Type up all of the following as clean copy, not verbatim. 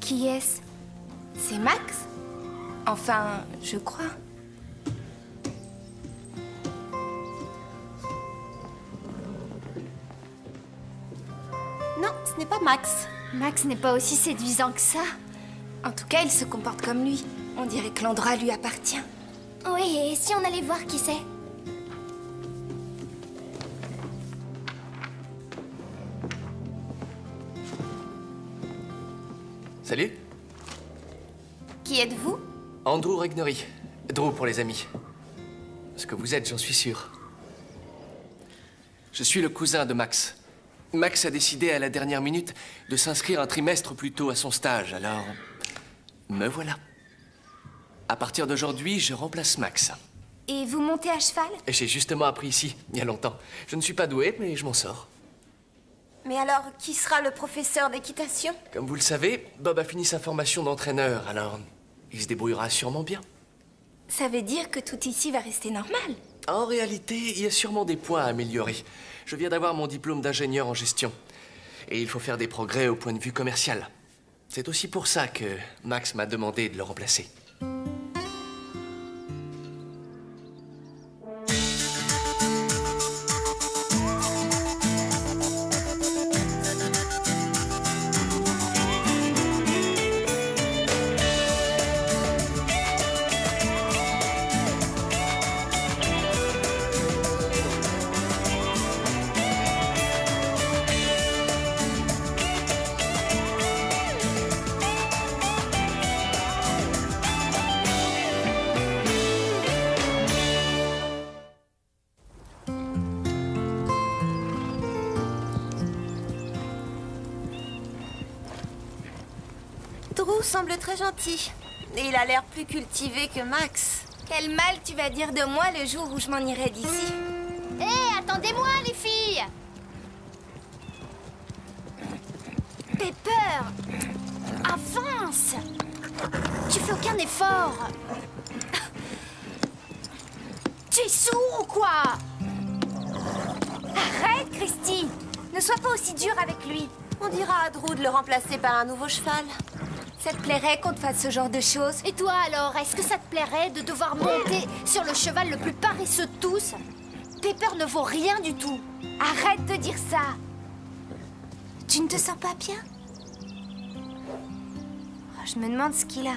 Qui est-ce? C'est Max? Enfin, je crois. Non, ce n'est pas Max. Max n'est pas aussi séduisant que ça. En tout cas, il se comporte comme lui. On dirait que l'endroit lui appartient. Oui, et si on allait voir qui c'est? Salut. Qui êtes-vous? Andrew Regnery. Drew pour les amis. Ce que vous êtes, j'en suis sûr. Je suis le cousin de Max. Max a décidé à la dernière minute de s'inscrire un trimestre plus tôt à son stage, alors... me voilà. À partir d'aujourd'hui, je remplace Max. Et vous montez à cheval? J'ai justement appris ici, il y a longtemps. Je ne suis pas doué, mais je m'en sors. Mais alors, qui sera le professeur d'équitation? Comme vous le savez, Bob a fini sa formation d'entraîneur, alors il se débrouillera sûrement bien. Ça veut dire que tout ici va rester normal? En réalité, il y a sûrement des points à améliorer. Je viens d'avoir mon diplôme d'ingénieur en gestion. Et il faut faire des progrès au point de vue commercial. C'est aussi pour ça que Max m'a demandé de le remplacer. Drew semble très gentil. Et il a l'air plus cultivé que Max. Quel mal tu vas dire de moi le jour où je m'en irai d'ici? Hé, attendez-moi, les filles! Pepper! Avance! Tu fais aucun effort! Tu es sourd ou quoi? Arrête, Christy! Ne sois pas aussi dure avec lui. On dira à Drew de le remplacer par un nouveau cheval. Ça te plairait qu'on te fasse ce genre de choses? Et toi alors, est-ce que ça te plairait de devoir monter sur le cheval le plus paresseux de tous? Pepper ne vaut rien du tout. Arrête de dire ça! Tu ne te sens pas bien? Oh, je me demande ce qu'il a.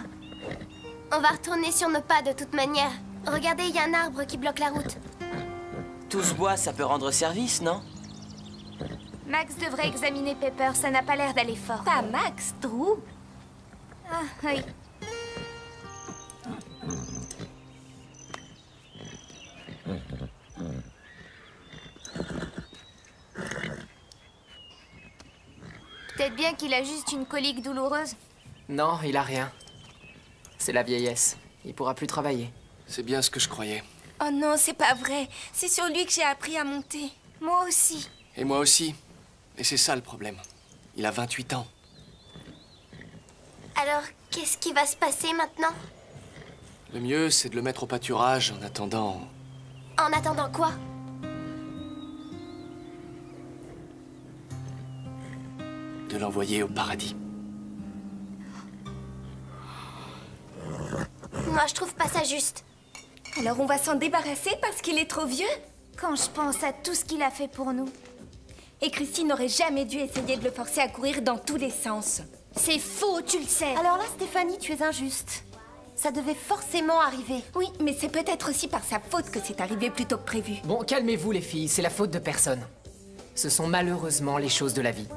On va retourner sur nos pas de toute manière. Regardez, il y a un arbre qui bloque la route. Tout ce bois, ça peut rendre service, non? Max devrait examiner Pepper, ça n'a pas l'air d'aller fort. Pas Max, Drew? Ah, oui. Peut-être bien qu'il a juste une colique douloureuse. Non, il a rien. C'est la vieillesse. Il pourra plus travailler. C'est bien ce que je croyais. Oh non, c'est pas vrai. C'est sur lui que j'ai appris à monter. Moi aussi. Et moi aussi. Et c'est ça le problème. Il a 28 ans. Alors, qu'est-ce qui va se passer maintenant? Le mieux, c'est de le mettre au pâturage en attendant... En attendant quoi? de l'envoyer au paradis. Moi, je trouve pas ça juste. Alors on va s'en débarrasser parce qu'il est trop vieux? Quand je pense à tout ce qu'il a fait pour nous. Et Christine n'aurait jamais dû essayer de le forcer à courir dans tous les sens. C'est faux, tu le sais. Alors là, Stéphanie, tu es injuste. Ça devait forcément arriver. Oui, mais c'est peut-être aussi par sa faute que c'est arrivé plus tôt que prévu. Bon, calmez-vous les filles, c'est la faute de personne. Ce sont malheureusement les choses de la vie.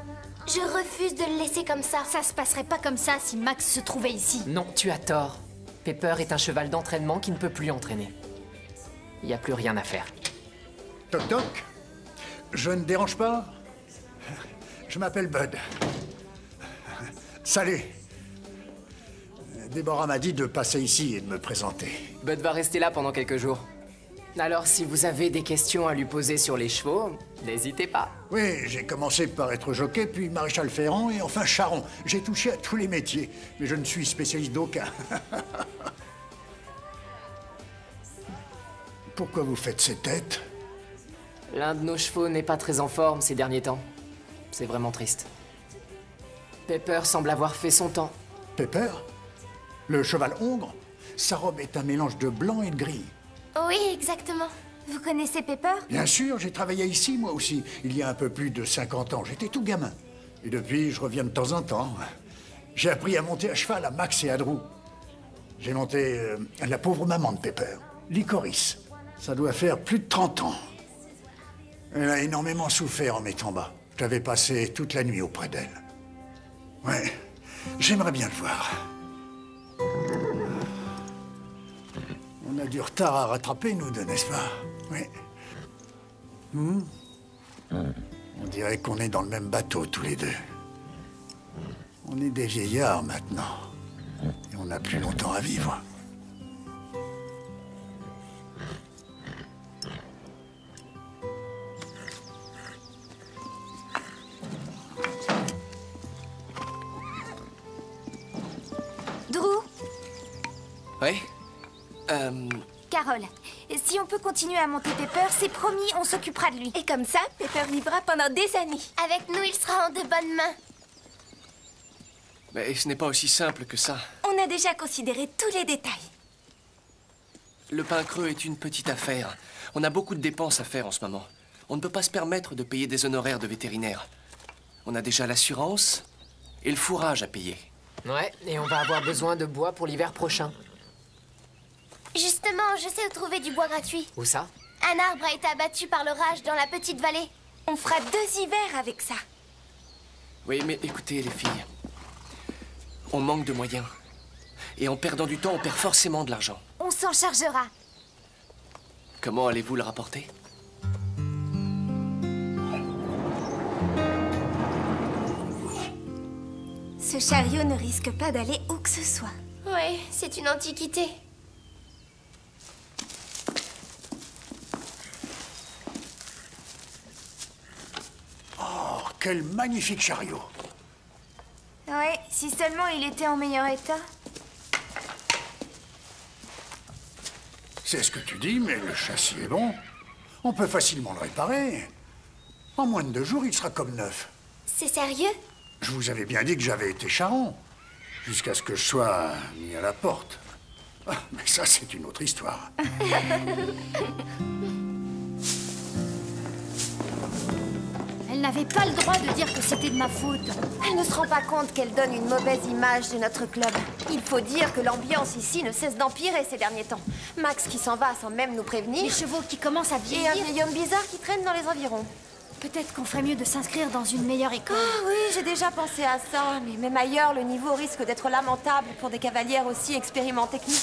Je refuse de le laisser comme ça. Ça se passerait pas comme ça si Max se trouvait ici. Non, tu as tort. Pepper est un cheval d'entraînement qui ne peut plus entraîner. Il n'y a plus rien à faire. Toc toc. Je ne dérange pas? Je m'appelle Bud. Salut. Déborah m'a dit de passer ici et de me présenter. Bud va rester là pendant quelques jours. Alors, si vous avez des questions à lui poser sur les chevaux, n'hésitez pas. Oui, j'ai commencé par être jockey, puis maréchal ferrant et enfin charron. J'ai touché à tous les métiers, mais je ne suis spécialiste d'aucun. Pourquoi vous faites ces têtes? L'un de nos chevaux n'est pas très en forme ces derniers temps. C'est vraiment triste. Pepper semble avoir fait son temps. Pepper, le cheval hongre, sa robe est un mélange de blanc et de gris. Oui, exactement. Vous connaissez Pepper? Bien sûr, j'ai travaillé ici, moi aussi, il y a un peu plus de 50 ans. J'étais tout gamin. Et depuis, je reviens de temps en temps. J'ai appris à monter à cheval à Max et à Drew. J'ai monté la pauvre maman de Pepper, Licorice. Ça doit faire plus de 30 ans. Elle a énormément souffert en m'étant bas. J'avais passé toute la nuit auprès d'elle. Ouais, j'aimerais bien le voir. On a du retard à rattraper, nous deux, n'est-ce pas? Oui. On dirait qu'on est dans le même bateau, tous les deux. On est des vieillards, maintenant. Et on n'a plus longtemps à vivre. Drew? Oui? Carole, si on peut continuer à monter Pepper, c'est promis, on s'occupera de lui. Et comme ça, Pepper vivra pendant des années. Avec nous, il sera en de bonnes mains. Mais ce n'est pas aussi simple que ça. On a déjà considéré tous les détails. Le pain creux est une petite affaire. On a beaucoup de dépenses à faire en ce moment. On ne peut pas se permettre de payer des honoraires de vétérinaire. On a déjà l'assurance et le fourrage à payer. Ouais, et on va avoir besoin de bois pour l'hiver prochain. Justement, je sais où trouver du bois gratuit. Où ça? Un arbre a été abattu par l'orage dans la petite vallée. On fera 2 hivers avec ça. Oui, mais écoutez, les filles. On manque de moyens. Et en perdant du temps, on perd forcément de l'argent. On s'en chargera. Comment allez-vous le rapporter? Ce chariot ne risque pas d'aller où que ce soit. Oui, c'est une antiquité. Oh, quel magnifique chariot! Ouais, si seulement il était en meilleur état. C'est ce que tu dis, mais le châssis est bon. On peut facilement le réparer. En moins de 2 jours, il sera comme neuf. C'est sérieux? Je vous avais bien dit que j'avais été charron. Jusqu'à ce que je sois mis à la porte. Ah, mais ça, c'est une autre histoire. Elle n'avait pas le droit de dire que c'était de ma faute. Elle ne se rend pas compte qu'elle donne une mauvaise image de notre club. Il faut dire que l'ambiance ici ne cesse d'empirer ces derniers temps. Max qui s'en va sans même nous prévenir. Les chevaux qui commencent à Et vieillir. un vieil homme bizarre qui traîne dans les environs. Peut-être qu'on ferait mieux de s'inscrire dans une meilleure école. Ah oui, j'ai déjà pensé à ça. Mais même ailleurs, le niveau risque d'être lamentable pour des cavalières aussi expérimentées que nous.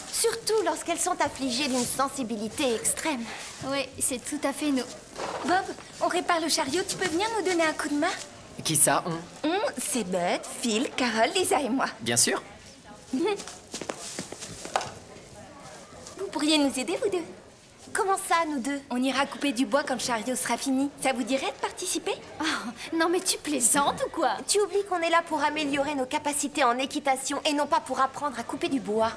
Surtout lorsqu'elles sont affligées d'une sensibilité extrême. Oui, c'est tout à fait nous. Bob, on répare le chariot, tu peux venir nous donner un coup de main? Qui ça, on? C'est Bud, Phil, Carole, Lisa et moi. Bien sûr. Vous pourriez nous aider, vous deux? Comment ça, nous deux? On ira couper du bois quand le chariot sera fini. Ça vous dirait de participer? Oh, non mais tu plaisantes ou quoi? Tu oublies qu'on est là pour améliorer nos capacités en équitation et non pas pour apprendre à couper du bois.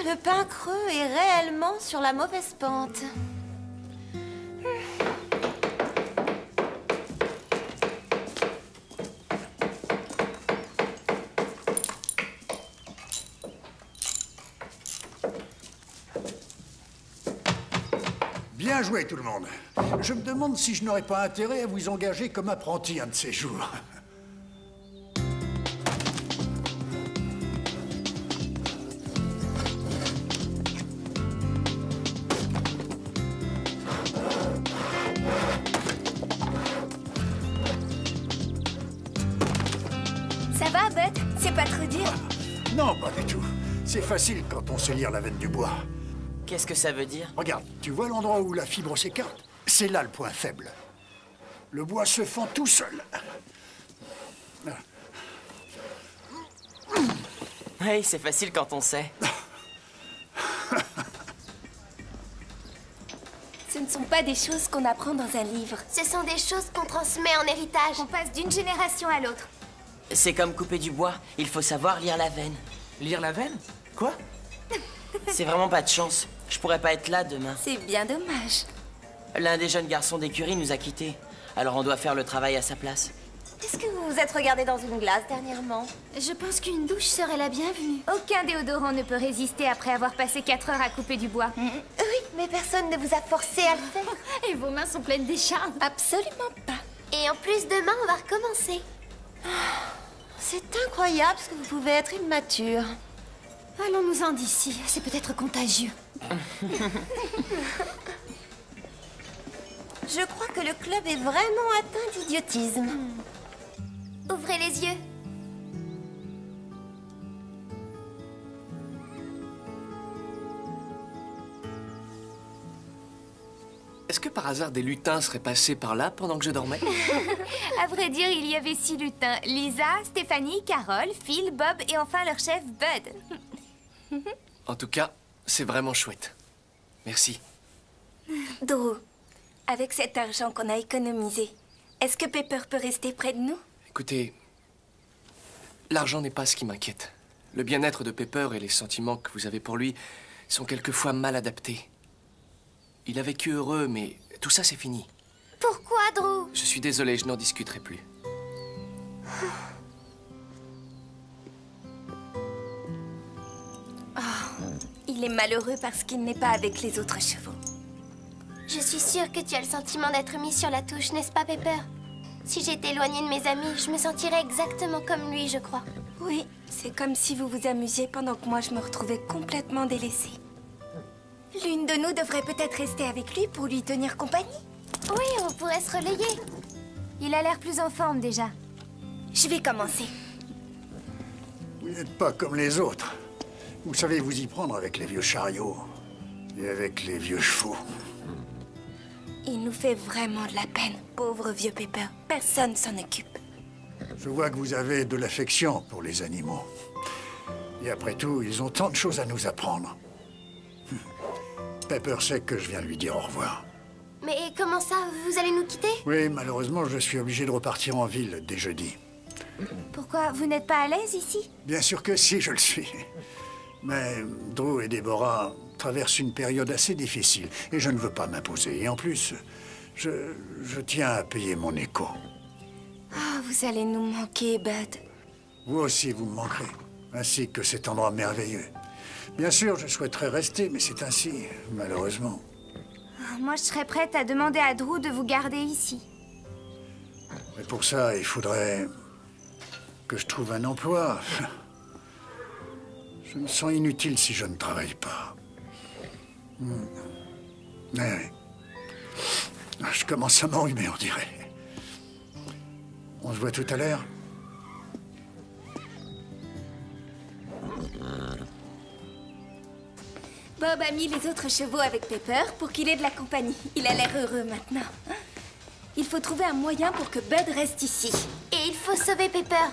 Le pain creux est réellement sur la mauvaise pente. Bien joué, tout le monde. Je me demande si je n'aurais pas intérêt à vous engager comme apprenti un de ces jours. Ça va, Bud? C'est pas trop dur? Non, pas du tout. C'est facile quand on sait lire la veine du bois. Qu'est-ce que ça veut dire? Regarde, tu vois l'endroit où la fibre s'écarte? C'est là le point faible. Le bois se fend tout seul. Oui, c'est facile quand on sait. Ce ne sont pas des choses qu'on apprend dans un livre. Ce sont des choses qu'on transmet en héritage. On passe d'une génération à l'autre. C'est comme couper du bois, il faut savoir lire la veine. Lire la veine? Quoi? C'est vraiment pas de chance. Je pourrais pas être là demain. C'est bien dommage. L'un des jeunes garçons d'écurie nous a quittés. Alors on doit faire le travail à sa place. Est-ce que vous vous êtes regardé dans une glace dernièrement? Je pense qu'une douche serait la bienvenue. Aucun déodorant ne peut résister après avoir passé 4 heures à couper du bois. Oui, mais personne ne vous a forcé à le faire. Et vos mains sont pleines d'échardes. Absolument pas. Et en plus, demain, on va recommencer. C'est incroyable ce que vous pouvez être immature. Allons-nous-en d'ici, c'est peut-être contagieux. Je crois que le club est vraiment atteint d'idiotisme. Ouvrez les yeux. Est-ce que par hasard des lutins seraient passés par là pendant que je dormais? À vrai dire, il y avait 6 lutins. Lisa, Stéphanie, Carole, Phil, Bob et enfin leur chef, Bud. En tout cas, c'est vraiment chouette. Merci. Drew, avec cet argent qu'on a économisé, est-ce que Pepper peut rester près de nous? Écoutez, l'argent n'est pas ce qui m'inquiète. Le bien-être de Pepper et les sentiments que vous avez pour lui sont quelquefois mal adaptés. Il a vécu heureux, mais tout ça, c'est fini. Pourquoi, Drew? Je suis désolé, je n'en discuterai plus. Il est malheureux parce qu'il n'est pas avec les autres chevaux. Je suis sûre que tu as le sentiment d'être mis sur la touche, n'est-ce pas, Pepper? Si j'étais éloignée de mes amis, je me sentirais exactement comme lui, je crois. Oui, c'est comme si vous vous amusiez pendant que moi je me retrouvais complètement délaissée. L'une de nous devrait peut-être rester avec lui pour lui tenir compagnie. Oui, on pourrait se relayer. Il a l'air plus en forme déjà. Je vais commencer. Vous n'êtes pas comme les autres. Vous savez vous y prendre avec les vieux chariots et avec les vieux chevaux. Il nous fait vraiment de la peine, pauvre vieux Pepper. Personne s'en occupe. Je vois que vous avez de l'affection pour les animaux. Et après tout, ils ont tant de choses à nous apprendre. Pepper sait que je viens lui dire au revoir. Mais comment ça, vous allez nous quitter? Oui, malheureusement, je suis obligé de repartir en ville dès jeudi. Pourquoi? Vous n'êtes pas à l'aise ici? Bien sûr que si, je le suis. Mais Drew et Deborah traversent une période assez difficile et je ne veux pas m'imposer. Et en plus, je tiens à payer mon écho. Oh, vous allez nous manquer, Bud. Vous aussi, vous me manquerez, ainsi que cet endroit merveilleux. Bien sûr, je souhaiterais rester, mais c'est ainsi, malheureusement. Moi, je serais prête à demander à Drew de vous garder ici. Mais pour ça, il faudrait que je trouve un emploi. Je me sens inutile si je ne travaille pas. Ouais. Je commence à m'enrhumer, on dirait. On se voit tout à l'heure. Bob a mis les autres chevaux avec Pepper pour qu'il ait de la compagnie. Il a l'air heureux maintenant. Il faut trouver un moyen pour que Bud reste ici. Et il faut sauver Pepper.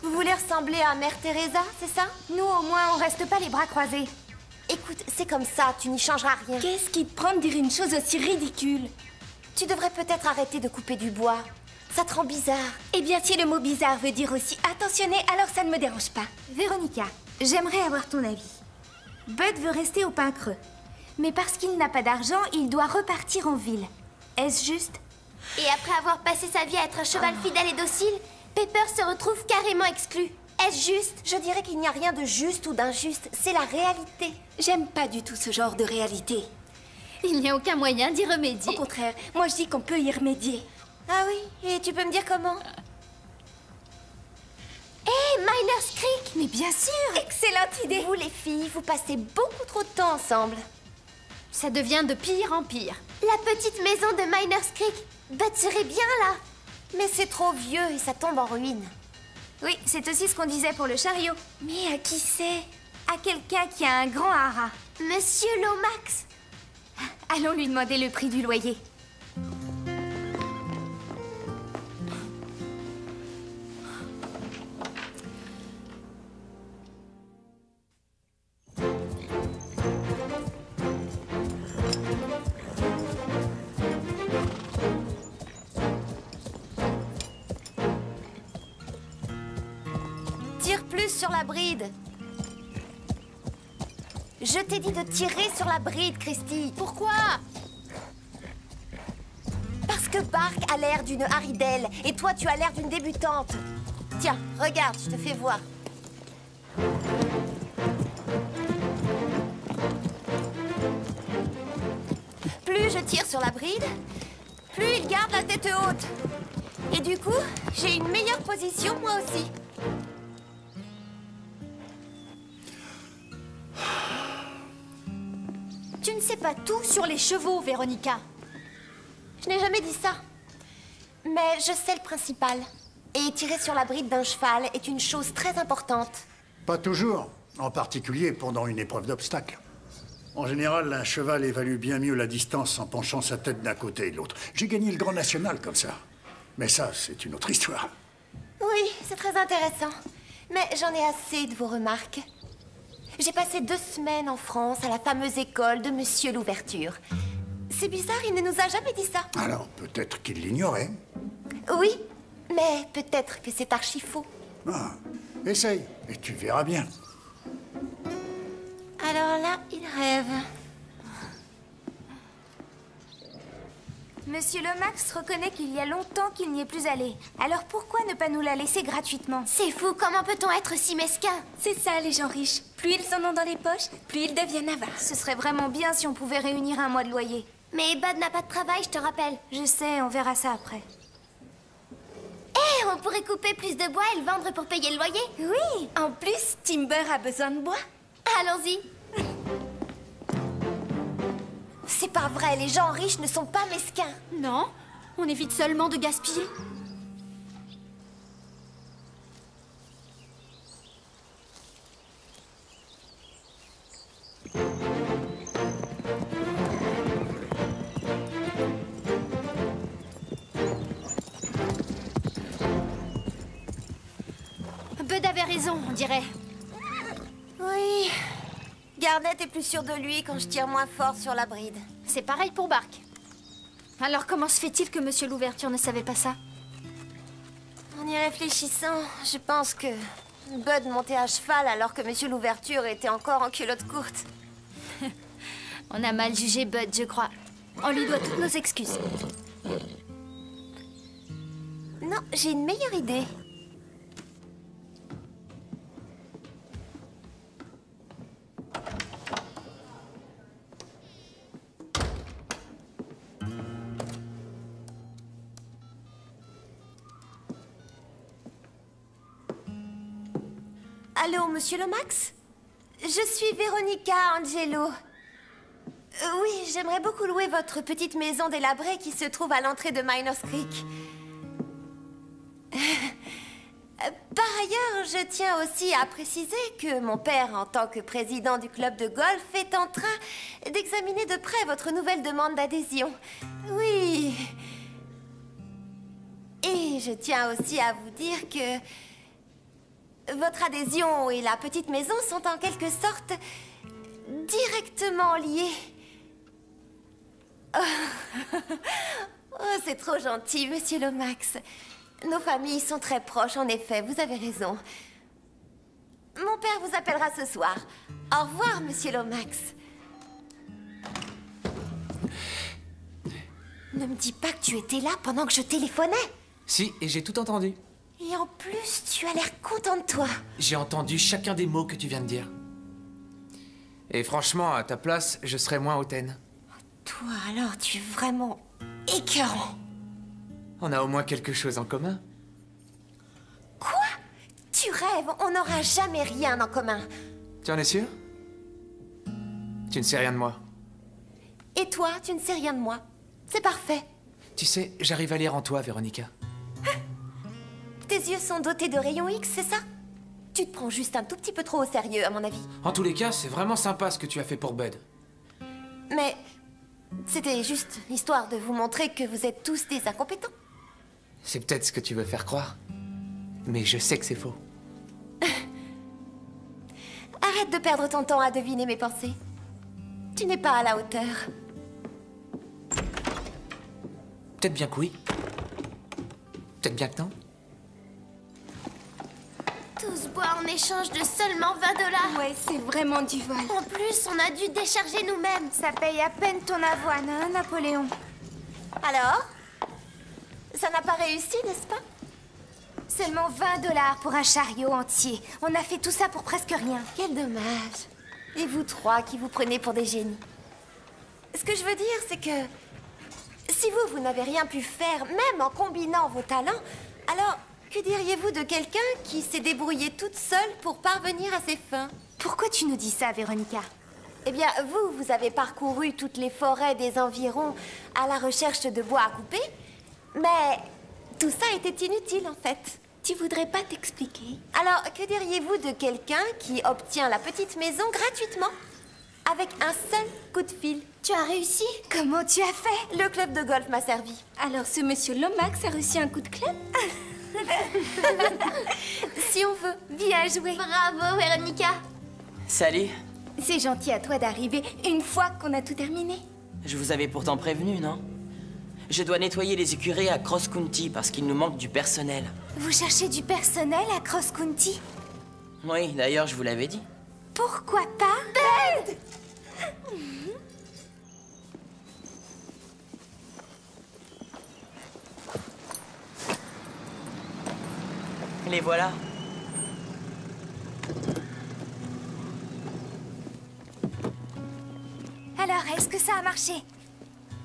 Vous voulez ressembler à Mère Teresa, c'est ça? Nous, au moins, on reste pas les bras croisés. Écoute, c'est comme ça, tu n'y changeras rien. Qu'est-ce qui te prend de dire une chose aussi ridicule? Tu devrais peut-être arrêter de couper du bois. Ça te rend bizarre. Eh bien, si le mot bizarre veut dire aussi attentionné, alors ça ne me dérange pas. Véronica, j'aimerais avoir ton avis. Bud veut rester au Pin Creux. Mais parce qu'il n'a pas d'argent, il doit repartir en ville. Est-ce juste? Et après avoir passé sa vie à être un cheval fidèle et docile, Pepper se retrouve carrément exclu. Est-ce juste? Je dirais qu'il n'y a rien de juste ou d'injuste. C'est la réalité. J'aime pas du tout ce genre de réalité. Il n'y a aucun moyen d'y remédier. Au contraire, moi je dis qu'on peut y remédier. Ah oui? Et tu peux me dire comment? Hé, Miner's Creek! Mais bien sûr! Excellente idée! Vous, les filles, vous passez beaucoup trop de temps ensemble. Ça devient de pire en pire. La petite maison de Miner's Creek. Bud serait bien là. Mais c'est trop vieux et ça tombe en ruine. Oui, c'est aussi ce qu'on disait pour le chariot. Mais à qui c'est? À quelqu'un qui a un grand haras. Monsieur Lomax. Allons lui demander le prix du loyer. Tire plus sur la bride. Je t'ai dit de tirer sur la bride, Christy. Pourquoi? Parce que Bark a l'air d'une Haridelle et toi tu as l'air d'une débutante. Tiens, regarde, je te fais voir. Plus je tire sur la bride, plus il garde la tête haute. Et du coup, j'ai une meilleure position moi aussi. Tu ne sais pas tout sur les chevaux, Véronica. Je n'ai jamais dit ça. Mais je sais le principal. Et tirer sur la bride d'un cheval est une chose très importante. Pas toujours, en particulier pendant une épreuve d'obstacle. En général, un cheval évalue bien mieux la distance en penchant sa tête d'un côté et de l'autre. J'ai gagné le Grand National comme ça. Mais ça, c'est une autre histoire. Oui, c'est très intéressant. Mais j'en ai assez de vos remarques. J'ai passé 2 semaines en France à la fameuse école de Monsieur Louverture. C'est bizarre, il ne nous a jamais dit ça. Alors, peut-être qu'il l'ignorait. Oui, mais peut-être que c'est archi faux. Ah, essaye, et tu verras bien. Alors là, il rêve. Monsieur Lomax reconnaît qu'il y a longtemps qu'il n'y est plus allé. Alors pourquoi ne pas nous la laisser gratuitement? C'est fou, comment peut-on être si mesquin? C'est ça, les gens riches. Plus ils en ont dans les poches, plus ils deviennent avares. Ce serait vraiment bien si on pouvait réunir un mois de loyer. Mais Bud n'a pas de travail, je te rappelle. Je sais, on verra ça après. Eh, on pourrait couper plus de bois et le vendre pour payer le loyer. Oui, en plus, Timber a besoin de bois. Allons-y. C'est pas vrai, les gens riches ne sont pas mesquins. Non, on évite seulement de gaspiller. Bud avait raison, on dirait. Oui. Garnet est plus sûr de lui quand je tire moins fort sur la bride. C'est pareil pour Bark. Alors comment se fait-il que Monsieur Louverture ne savait pas ça? En y réfléchissant, je pense que Bud montait à cheval alors que Monsieur Louverture était encore en culotte courte. On a mal jugé Bud, je crois. On lui doit toutes nos excuses. Non, j'ai une meilleure idée. Allô, Monsieur Lomax? Je suis Véronica Angelo. Oui, j'aimerais beaucoup louer votre petite maison délabrée qui se trouve à l'entrée de Miners Creek. Par ailleurs, je tiens aussi à préciser que mon père, en tant que président du club de golf, est en train d'examiner de près votre nouvelle demande d'adhésion. Oui. Et je tiens aussi à vous dire que votre adhésion et la petite maison sont en quelque sorte directement liées. Oh, c'est trop gentil, Monsieur Lomax. Nos familles sont très proches, en effet, vous avez raison. Mon père vous appellera ce soir. Au revoir, Monsieur Lomax. Ne me dis pas que tu étais là pendant que je téléphonais. Si, et j'ai tout entendu. Et en plus, tu as l'air content de toi. J'ai entendu chacun des mots que tu viens de dire. Et franchement, à ta place, je serais moins hautaine. Toi, alors, tu es vraiment écœurant. On a au moins quelque chose en commun. Quoi? Tu rêves, on n'aura jamais rien en commun. Tu en es sûr? Tu ne sais rien de moi. Et toi, tu ne sais rien de moi. C'est parfait. Tu sais, j'arrive à lire en toi, Véronica. Tes yeux sont dotés de rayons X, c'est ça? Tu te prends juste un tout petit peu trop au sérieux, à mon avis. En tous les cas, c'est vraiment sympa ce que tu as fait pour Bud. Mais c'était juste histoire de vous montrer que vous êtes tous des incompétents. C'est peut-être ce que tu veux faire croire. Mais je sais que c'est faux. Arrête de perdre ton temps à deviner mes pensées. Tu n'es pas à la hauteur. Peut-être bien que oui. Peut-être bien que non. Tout ce bois en échange de seulement 20 $. Ouais, c'est vraiment du vol. En plus, on a dû décharger nous-mêmes. Ça paye à peine ton avoine, hein, Napoléon? Alors? Ça n'a pas réussi, n'est-ce pas? Seulement 20 $ pour un chariot entier. On a fait tout ça pour presque rien. Quel dommage. Et vous trois qui vous prenez pour des génies. Ce que je veux dire, c'est que... si vous n'avez rien pu faire, même en combinant vos talents, alors que diriez-vous de quelqu'un qui s'est débrouillé toute seule pour parvenir à ses fins? Pourquoi tu nous dis ça, Véronica? Eh bien, vous avez parcouru toutes les forêts des environs à la recherche de bois à couper, mais tout ça était inutile en fait. Tu voudrais pas t'expliquer? Alors, que diriez-vous de quelqu'un qui obtient la petite maison gratuitement avec un seul coup de fil? Tu as réussi? Comment tu as fait? Le club de golf m'a servi. Alors ce monsieur Lomax a reçu un coup de club? Si on veut. Bien joué. Bravo, Véronica. Salut. C'est gentil à toi d'arriver une fois qu'on a tout terminé. Je vous avais pourtant prévenu, non? Je dois nettoyer les écuries à Cross County parce qu'il nous manque du personnel. Vous cherchez du personnel à Cross County? Oui, d'ailleurs, je vous l'avais dit. Pourquoi pas? Bud! Les voilà. Alors, est-ce que ça a marché?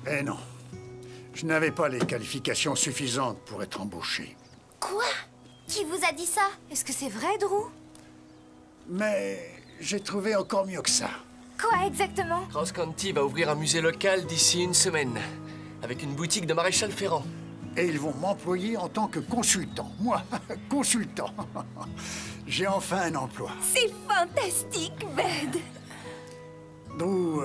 Eh non. Je n'avais pas les qualifications suffisantes pour être embauché. Quoi? Qui vous a dit ça? Est-ce que c'est vrai, Drew? Mais j'ai trouvé encore mieux que ça. Quoi exactement? Cross County va ouvrir un musée local d'ici une semaine, avec une boutique de maréchal Ferrand. Et ils vont m'employer en tant que consultant. Moi, consultant. J'ai enfin un emploi. C'est fantastique, Bud! Drew,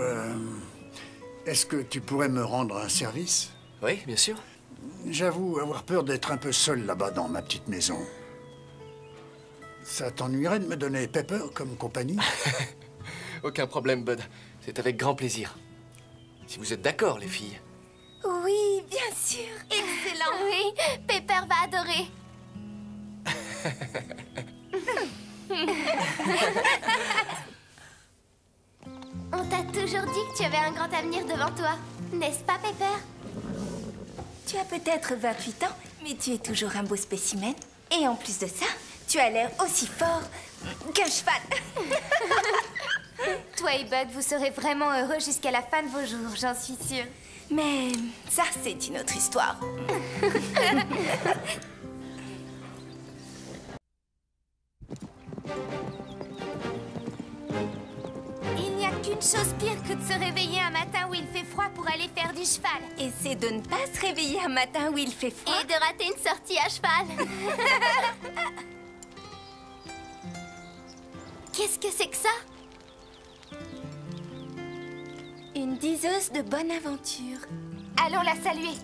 est-ce que tu pourrais me rendre un service? Oui, bien sûr. J'avoue avoir peur d'être un peu seul là-bas dans ma petite maison. Ça t'ennuierait de me donner Pepper comme compagnie? Aucun problème, Bud. C'est avec grand plaisir. Si vous êtes d'accord, les filles. Oui, bien sûr. Excellent. Oui, Pepper va adorer. On t'a toujours dit que tu avais un grand avenir devant toi. N'est-ce pas, Pepper? Tu as peut-être 28 ans, mais tu es toujours un beau spécimen. Et en plus de ça, tu as l'air aussi fort qu'un cheval. Toi et Bud, vous serez vraiment heureux jusqu'à la fin de vos jours, j'en suis sûre. Mais ça, c'est une autre histoire. Il n'y a qu'une chose pire que de se réveiller un matin où il fait froid pour aller faire du cheval. Et c'est de ne pas se réveiller un matin où il fait froid. Et de rater une sortie à cheval. Qu'est-ce que c'est que ça? Une diseuse de bonne aventure. Allons la saluer.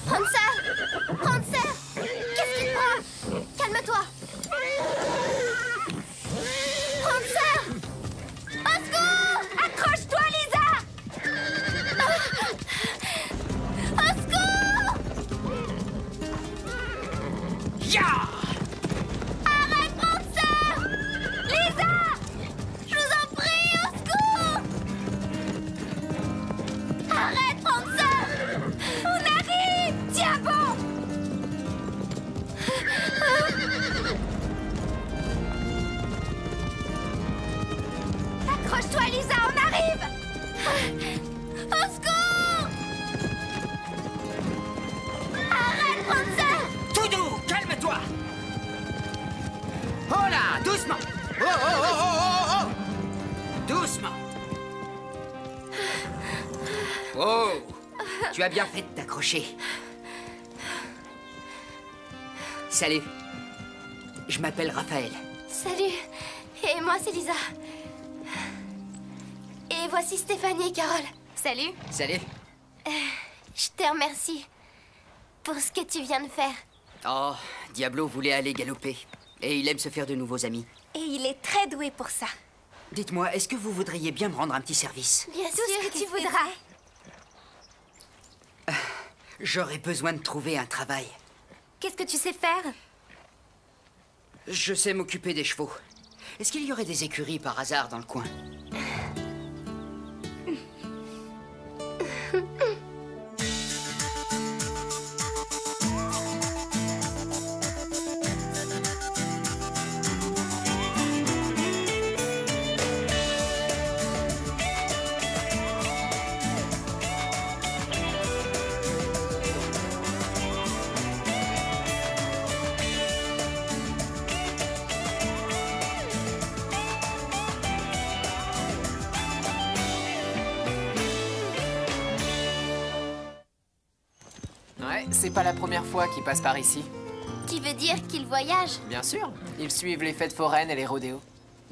Prancer! Prancer! Qu'est-ce qui te prend? Calme-toi! Prancer! Au secours! Accroche-toi, Lisa! Au secours! Ya! Arrête, Prancer! Lisa! Je vous en prie, au secours! Arrête, Prancer! On arrive! Tiens bon! Accroche-toi, Lisa, on arrive! Au secours! Arrête, Prancer! Tout doux, calme-toi. Oh là, doucement. Oh, oh, oh, oh, oh, oh. Doucement. Oh, tu as bien fait de t'accrocher. Salut. Je m'appelle Raphaël. Salut, et moi c'est Lisa. Et voici Stéphanie et Carole. Salut. Salut. Je te remercie pour ce que tu viens de faire. Oh, Diablo voulait aller galoper. Et il aime se faire de nouveaux amis. Et il est très doué pour ça. Dites-moi, est-ce que vous voudriez bien me rendre un petit service? Bien Tout sûr ce que tu qu'est-ce voudras. J'aurais besoin de trouver un travail. Qu'est-ce que tu sais faire? Je sais m'occuper des chevaux. Est-ce qu'il y aurait des écuries par hasard dans le coin? Ouais, c'est pas la première fois qu'ils passent par ici. Qui veut dire qu'ils voyagent? Bien sûr, ils suivent les fêtes foraines et les rodéos.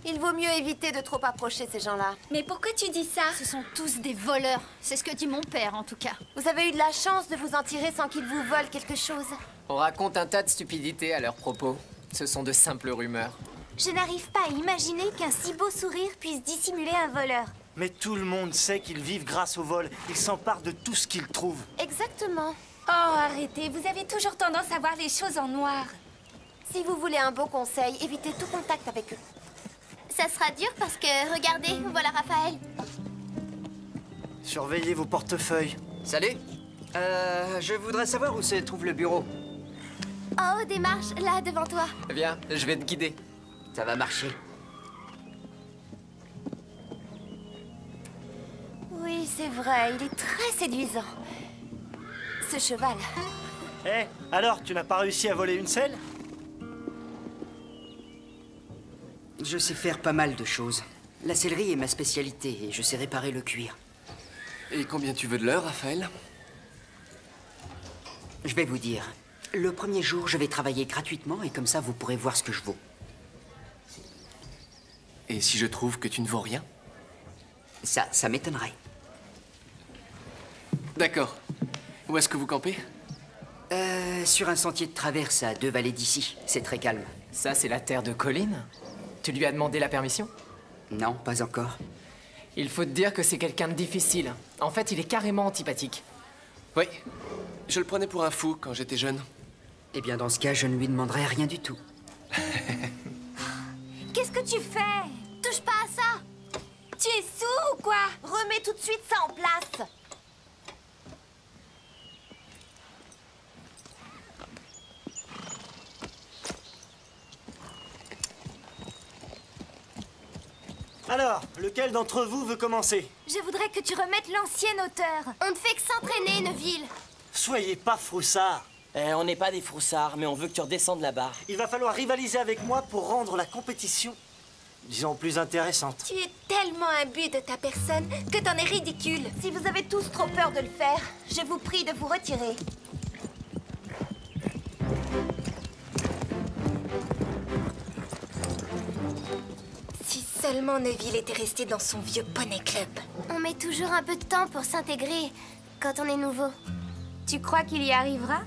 Il vaut mieux éviter de trop approcher ces gens-là. Mais pourquoi tu dis ça? Ce sont tous des voleurs. C'est ce que dit mon père, en tout cas. Vous avez eu de la chance de vous en tirer sans qu'ils vous volent quelque chose. On raconte un tas de stupidités à leur propos. Ce sont de simples rumeurs. Je n'arrive pas à imaginer qu'un si beau sourire puisse dissimuler un voleur. Mais tout le monde sait qu'ils vivent grâce au vol. Ils s'emparent de tout ce qu'ils trouvent. Exactement. Oh, arrêtez, vous avez toujours tendance à voir les choses en noir. Si vous voulez un beau conseil, évitez tout contact avec eux. Ça sera dur parce que, regardez, voilà Raphaël. Surveillez vos portefeuilles. Salut. Je voudrais savoir où se trouve le bureau. En haut des marches, là, devant toi. Viens, je vais te guider. Ça va marcher. Oui, c'est vrai, il est très séduisant. Ce cheval. Eh, alors, tu n'as pas réussi à voler une selle? Je sais faire pas mal de choses. La sellerie est ma spécialité et je sais réparer le cuir. Et combien tu veux de l'heure, Raphaël? Je vais vous dire. Le premier jour, je vais travailler gratuitement et comme ça, vous pourrez voir ce que je vaux. Et si je trouve que tu ne vaux rien? Ça m'étonnerait. D'accord. Où est-ce que vous campez? Sur un sentier de traverse à 2 vallées d'ici. C'est très calme. Ça, c'est la terre de Colline? Tu lui as demandé la permission? Non, pas encore. Il faut te dire que c'est quelqu'un de difficile. En fait, il est carrément antipathique. Oui. Je le prenais pour un fou quand j'étais jeune. Eh bien, dans ce cas, je ne lui demanderai rien du tout. Qu'est-ce que tu fais? Touche pas à ça. Tu es sourd ou quoi? Remets tout de suite ça en place. Alors, lequel d'entre vous veut commencer? Je voudrais que tu remettes l'ancienne hauteur. On ne fait que s'entraîner, Neville. Soyez pas froussards. On n'est pas des froussards, mais on veut que tu redescendes la barre. Il va falloir rivaliser avec moi pour rendre la compétition, disons, plus intéressante. Tu es tellement imbu de ta personne que t'en es ridicule. Si vous avez tous trop peur de le faire, je vous prie de vous retirer. Si seulement Neville était resté dans son vieux poney club. On met toujours un peu de temps pour s'intégrer quand on est nouveau. Tu crois qu'il y arrivera?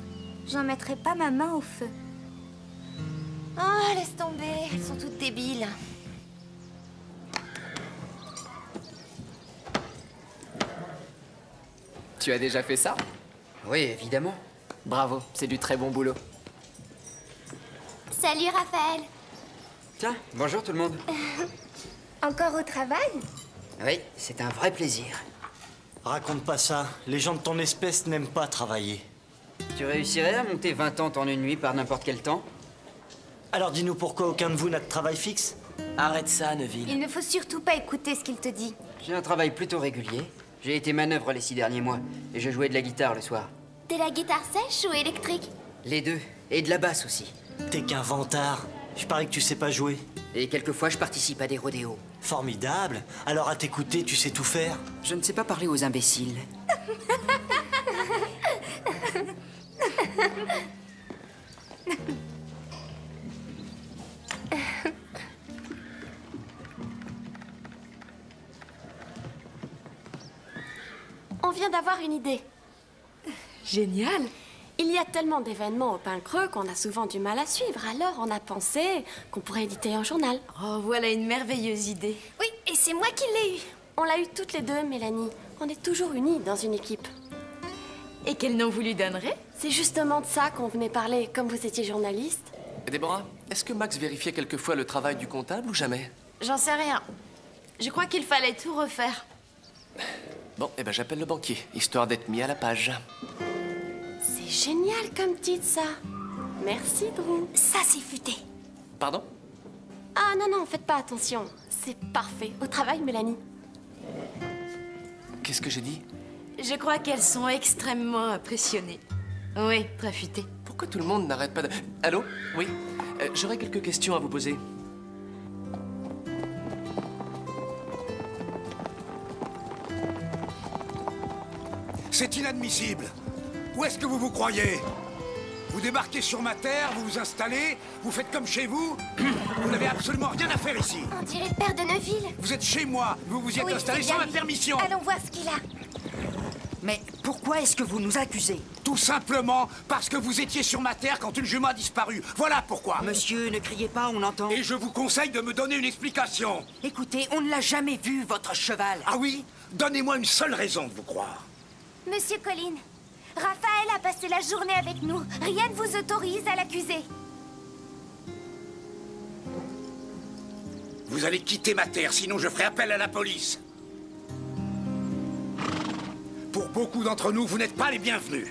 J'en mettrai pas ma main au feu. Oh, laisse tomber, elles sont toutes débiles. Tu as déjà fait ça? Oui, évidemment. Bravo, c'est du très bon boulot. Salut, Raphaël. Tiens, bonjour tout le monde. Encore au travail? Oui, c'est un vrai plaisir. Raconte pas ça. Les gens de ton espèce n'aiment pas travailler. Tu réussirais à monter 20 ans en une nuit par n'importe quel temps? Alors dis-nous pourquoi aucun de vous n'a de travail fixe? Arrête ça, Neville. Il ne faut surtout pas écouter ce qu'il te dit. J'ai un travail plutôt régulier. J'ai été manœuvre les 6 derniers mois et je jouais de la guitare le soir. De la guitare sèche ou électrique? Les deux. Et de la basse aussi. T'es qu'un vantard. Je parie que tu sais pas jouer. Et quelquefois, je participe à des rodéos. Formidable. Alors à t'écouter, tu sais tout faire. Je ne sais pas parler aux imbéciles. On vient d'avoir une idée. Génial! Il y a tellement d'événements au Pain Creux qu'on a souvent du mal à suivre. Alors on a pensé qu'on pourrait éditer un journal. Oh, voilà une merveilleuse idée. Oui, et c'est moi qui l'ai eu. On l'a eu toutes les deux, Mélanie. On est toujours unis dans une équipe. Et Et quel nom vous lui donnerez? C'est justement de ça qu'on venait parler, comme vous étiez journaliste. Déborah, est-ce que Max vérifiait quelquefois le travail du comptable ou jamais? J'en sais rien. Je crois qu'il fallait tout refaire. Bon, eh ben j'appelle le banquier, histoire d'être mis à la page. C'est génial comme titre, ça. Merci, Drew. Ça, c'est futé. Pardon? Ah non, non, faites pas attention. C'est parfait. Au travail, Mélanie. Qu'est-ce que j'ai dit? Je crois qu'elles sont extrêmement impressionnées. Oui, très futées. Pourquoi tout le monde n'arrête pas de... Allô? Oui? J'aurais quelques questions à vous poser. C'est inadmissible. Où est-ce que vous vous croyez? Vous débarquez sur ma terre, vous vous installez, vous faites comme chez vous. Vous n'avez absolument rien à faire ici. On dirait le père de Neuville. Vous êtes chez moi, vous vous y êtes installé sans ma permission. Allons voir ce qu'il a. Mais pourquoi est-ce que vous nous accusez? Tout simplement parce que vous étiez sur ma terre quand une jument a disparu. Voilà pourquoi. Monsieur, ne criez pas, on entend. Et je vous conseille de me donner une explication. Écoutez, on ne l'a jamais vu, votre cheval. Ah oui? Donnez-moi une seule raison de vous croire. Monsieur Colin, Raphaël a passé la journée avec nous. Rien ne vous autorise à l'accuser. Vous allez quitter ma terre, sinon je ferai appel à la police. Pour beaucoup d'entre nous, vous n'êtes pas les bienvenus.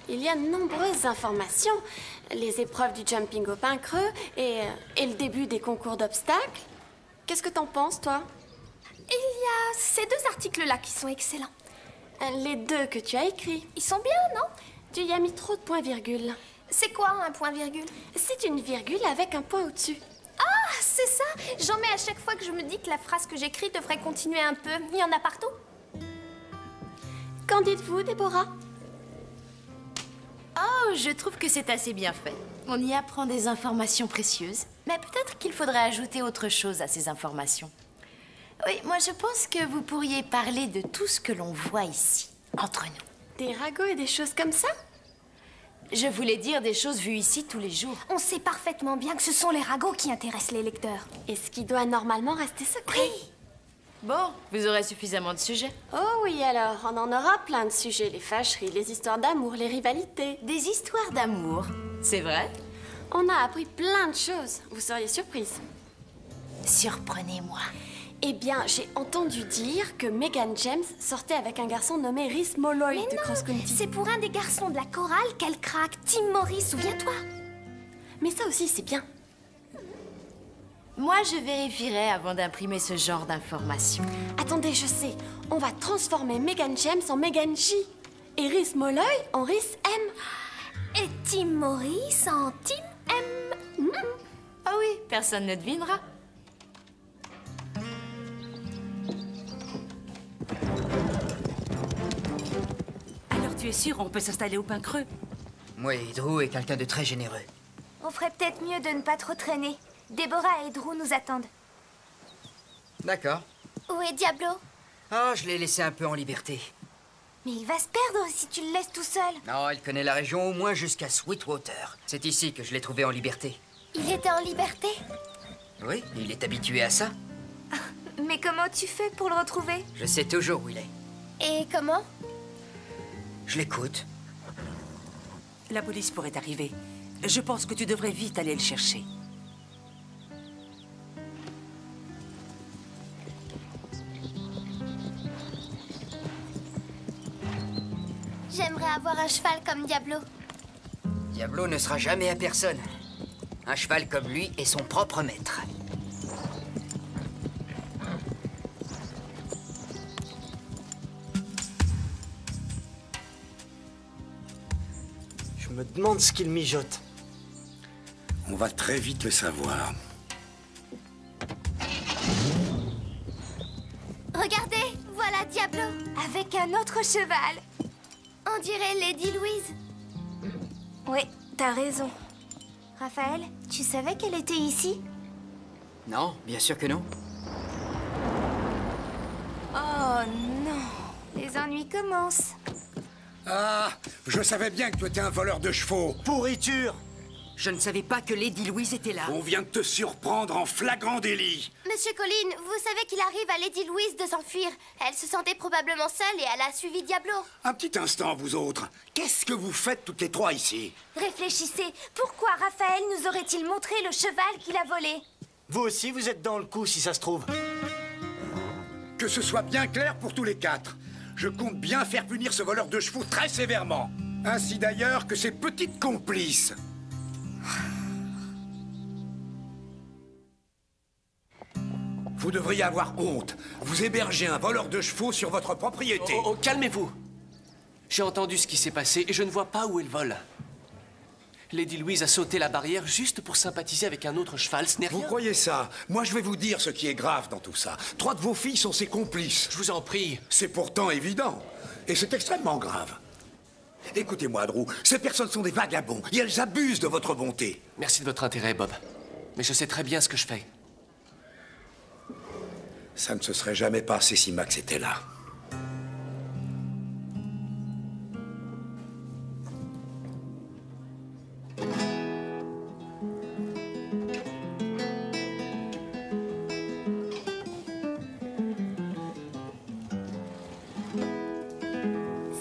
Il y a de nombreuses informations. Les épreuves du jumping au pain creux et le début des concours d'obstacles. Qu'est-ce que t'en penses, toi? Il y a ces deux articles-là qui sont excellents. Les deux que tu as écrits. Ils sont bien, non? Tu y as mis trop de points-virgule. C'est quoi un point-virgule? C'est une virgule avec un point au-dessus. Ah, c'est ça! J'en mets à chaque fois que je me dis que la phrase que j'écris devrait continuer un peu. Il y en a partout. Qu'en dites-vous, Déborah? Oh, je trouve que c'est assez bien fait. On y apprend des informations précieuses. Mais peut-être qu'il faudrait ajouter autre chose à ces informations. Oui, moi je pense que vous pourriez parler de tout ce que l'on voit ici, entre nous. Des ragots et des choses comme ça? Je voulais dire des choses vues ici tous les jours. On sait parfaitement bien que ce sont les ragots qui intéressent les lecteurs. Et ce qui doit normalement rester secret. Oui. Bon, vous aurez suffisamment de sujets. Oh oui, alors, on en aura plein de sujets. Les fâcheries, les histoires d'amour, les rivalités. Des histoires d'amour, c'est vrai? On a appris plein de choses. Vous seriez surprise. Surprenez-moi. Eh bien, j'ai entendu dire que Megan James sortait avec un garçon nommé Rhys Molloy de Cross County. C'est pour un des garçons de la chorale qu'elle craque. Tim Morris, souviens-toi. Mais ça aussi, c'est bien. Moi, je vérifierai avant d'imprimer ce genre d'informations. Attendez, je sais. On va transformer Megan James en Megan J. Et Rhys Molloy en Rhys M. Et Tim Morris en Tim M. Ah oui, personne ne devinera. Alors tu es sûr, on peut s'installer au pain creux? Oui, Drew est quelqu'un de très généreux. On ferait peut-être mieux de ne pas trop traîner. Déborah et Drew nous attendent. D'accord. Où est Diablo? Ah, je l'ai laissé un peu en liberté. Mais il va se perdre si tu le laisses tout seul. Non, il connaît la région au moins jusqu'à Sweetwater. C'est ici que je l'ai trouvé en liberté. Il était en liberté? Oui, il est habitué à ça. Mais comment tu fais pour le retrouver? Je sais toujours où il est. Et comment? Je l'écoute. La police pourrait arriver. Je pense que tu devrais vite aller le chercher. J'aimerais avoir un cheval comme Diablo. Diablo ne sera jamais à personne. Un cheval comme lui est son propre maître. Je me demande ce qu'il mijote. On va très vite le savoir. Regardez, voilà Diablo. Avec un autre cheval. On dirait Lady Louise. Oui, t'as raison. Raphaël, tu savais qu'elle était ici? Non, bien sûr que non. Oh non, les ennuis commencent. Ah, je savais bien que tu étais un voleur de chevaux. Pourriture! Je ne savais pas que Lady Louise était là. On vient de te surprendre en flagrant délit. Monsieur Colin, vous savez qu'il arrive à Lady Louise de s'enfuir. Elle se sentait probablement seule et elle a suivi Diablo. Un petit instant, vous autres. Qu'est-ce que vous faites toutes les trois ici? Réfléchissez, pourquoi Raphaël nous aurait-il montré le cheval qu'il a volé? Vous aussi, vous êtes dans le coup, si ça se trouve. Que ce soit bien clair pour tous les quatre. Je compte bien faire punir ce voleur de chevaux très sévèrement. Ainsi d'ailleurs que ses petites complices. Vous devriez avoir honte. Vous hébergez un voleur de chevaux sur votre propriété. Oh, calmez-vous. J'ai entendu ce qui s'est passé et je ne vois pas où est le vol. Lady Louise a sauté la barrière juste pour sympathiser avec un autre cheval, ce n'est rien. Vous croyez ça? Moi, je vais vous dire ce qui est grave dans tout ça. 3 de vos filles sont ses complices. Je vous en prie. C'est pourtant évident. Et c'est extrêmement grave. Écoutez-moi, Drew, ces personnes sont des vagabonds et elles abusent de votre bonté. Merci de votre intérêt, Bob. Mais je sais très bien ce que je fais. Ça ne se serait jamais passé si Max était là.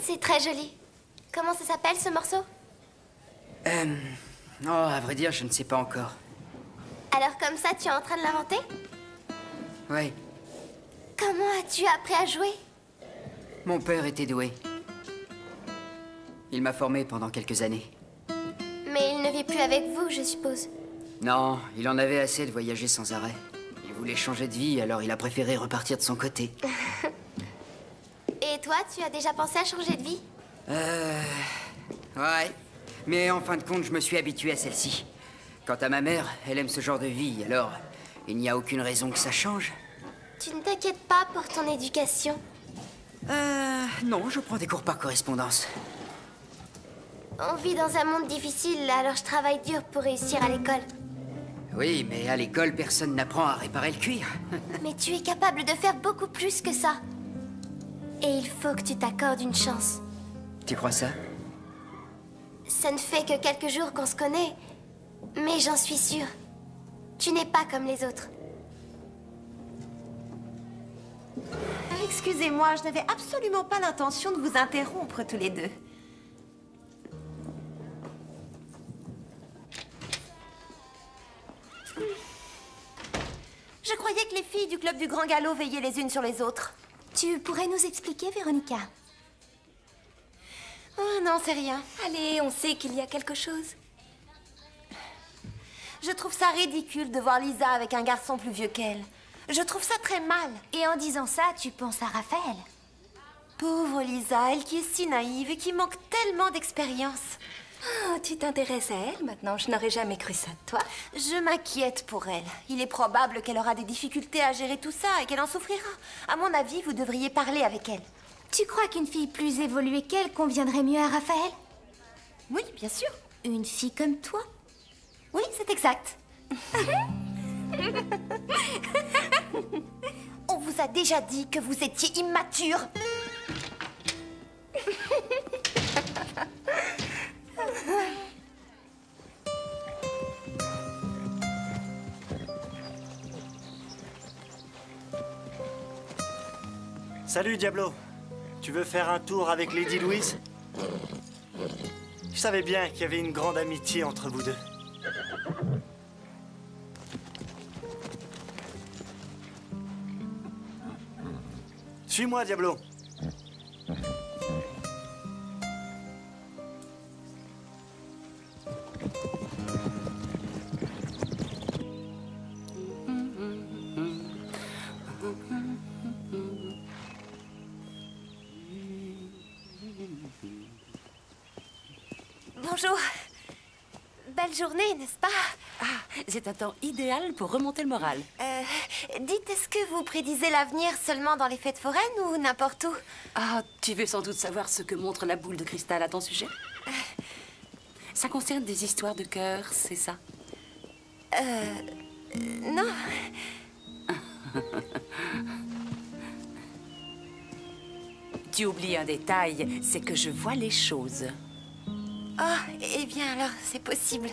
C'est très joli. Comment ça s'appelle, ce morceau? Oh, à vrai dire, je ne sais pas encore. Alors comme ça, tu es en train de l'inventer? Ouais, Comment as-tu appris à jouer? mon père était doué. Il m'a formé pendant quelques années. Mais il ne vit plus avec vous, je suppose. Non, il en avait assez de voyager sans arrêt. Il voulait changer de vie, alors il a préféré repartir de son côté. Et toi, tu as déjà pensé à changer de vie? Ouais. Mais en fin de compte, je me suis habitué à celle-ci. Quant à ma mère, elle aime ce genre de vie, alors il n'y a aucune raison que ça change. Tu ne t'inquiètes pas pour ton éducation? Non, je prends des cours par correspondance. On vit dans un monde difficile, alors je travaille dur pour réussir à l'école. Oui, mais à l'école, personne n'apprend à réparer le cuir. Mais tu es capable de faire beaucoup plus que ça. Et il faut que tu t'accordes une chance. Tu crois ça? Ça ne fait que quelques jours qu'on se connaît, mais j'en suis sûre. Tu n'es pas comme les autres. Excusez-moi, je n'avais absolument pas l'intention de vous interrompre tous les deux. Je croyais que les filles du club du Grand Galop veillaient les unes sur les autres. Tu pourrais nous expliquer, Véronica? Oh non, c'est rien. Allez, on sait qu'il y a quelque chose. Je trouve ça ridicule de voir Lisa avec un garçon plus vieux qu'elle. Je trouve ça très mal. Et en disant ça, tu penses à Raphaël? Pauvre Lisa, elle qui est si naïve et qui manque tellement d'expérience. Oh, tu t'intéresses à elle maintenant? Je n'aurais jamais cru ça de toi. Je m'inquiète pour elle. Il est probable qu'elle aura des difficultés à gérer tout ça et qu'elle en souffrira. À mon avis, vous devriez parler avec elle. Tu crois qu'une fille plus évoluée qu'elle conviendrait mieux à Raphaël? Oui, bien sûr. Une fille comme toi? Oui, c'est exact. On vous a déjà dit que vous étiez immature. Salut, Diablo. Tu veux faire un tour avec Lady Louise? Je savais bien qu'il y avait une grande amitié entre vous deux. Suis-moi, Diablo. Bonjour. Belle journée, n'est-ce pas? Ah, c'est un temps idéal pour remonter le moral. Dites, est-ce que vous prédisez l'avenir seulement dans les fêtes foraines ou n'importe où? Ah, tu veux sans doute savoir ce que montre la boule de cristal à ton sujet? Ça concerne des histoires de cœur, c'est ça? Non. Tu oublies un détail, c'est que je vois les choses. Ah, eh bien alors, c'est possible.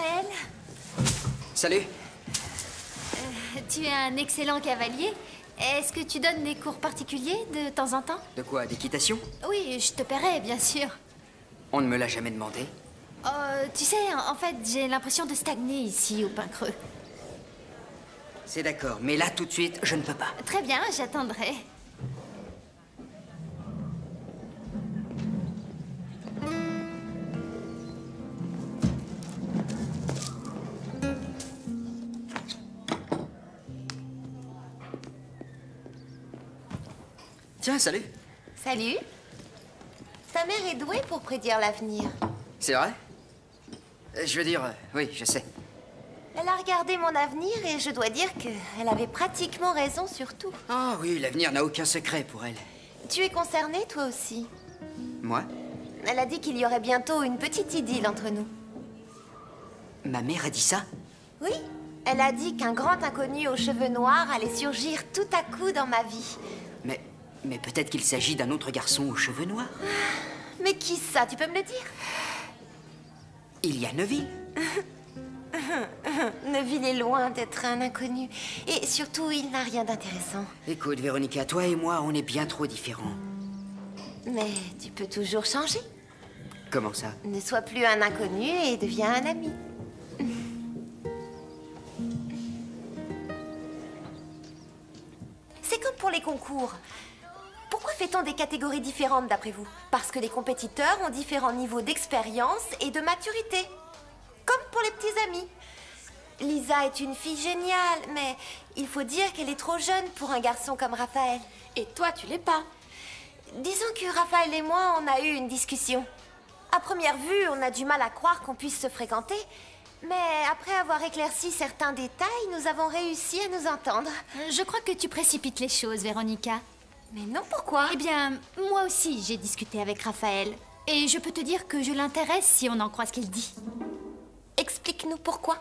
Raphaël. Salut. Tu es un excellent cavalier. Est-ce que tu donnes des cours particuliers de temps en temps? De quoi? D'équitation? Oui, je te paierai, bien sûr. On ne me l'a jamais demandé. Tu sais, en fait, j'ai l'impression de stagner ici, au Pin Creux. C'est d'accord, mais là, tout de suite, je ne peux pas. Très bien, j'attendrai. Tiens, salut. Salut. Ta mère est douée pour prédire l'avenir. C'est vrai? Je veux dire, oui, je sais. Elle a regardé mon avenir et je dois dire qu'elle avait pratiquement raison sur tout. Ah oui, l'avenir n'a aucun secret pour elle. Tu es concerné, toi aussi? Moi? Elle a dit qu'il y aurait bientôt une petite idylle entre nous. Ma mère a dit ça? Oui. Elle a dit qu'un grand inconnu aux cheveux noirs allait surgir tout à coup dans ma vie. Mais peut-être qu'il s'agit d'un autre garçon aux cheveux noirs. Mais qui ça? Tu peux me le dire? Il y a Neville. Neville est loin d'être un inconnu. Et surtout, il n'a rien d'intéressant. Écoute, Véronica, toi et moi, on est bien trop différents. Mais tu peux toujours changer. Comment ça? Ne sois plus un inconnu et deviens un ami. C'est comme pour les concours. Pourquoi fait-on des catégories différentes d'après vous? Parce que les compétiteurs ont différents niveaux d'expérience et de maturité. Comme pour les petits amis. Lisa est une fille géniale, mais il faut dire qu'elle est trop jeune pour un garçon comme Raphaël. Et toi, tu l'es pas. Disons que Raphaël et moi, on a eu une discussion. À première vue, on a du mal à croire qu'on puisse se fréquenter. Mais après avoir éclairci certains détails, nous avons réussi à nous entendre. Je crois que tu précipites les choses, Véronica. Mais non, pourquoi? Eh bien, moi aussi, j'ai discuté avec Raphaël. Et je peux te dire que je l'intéresse si on en croit ce qu'il dit. Explique-nous pourquoi.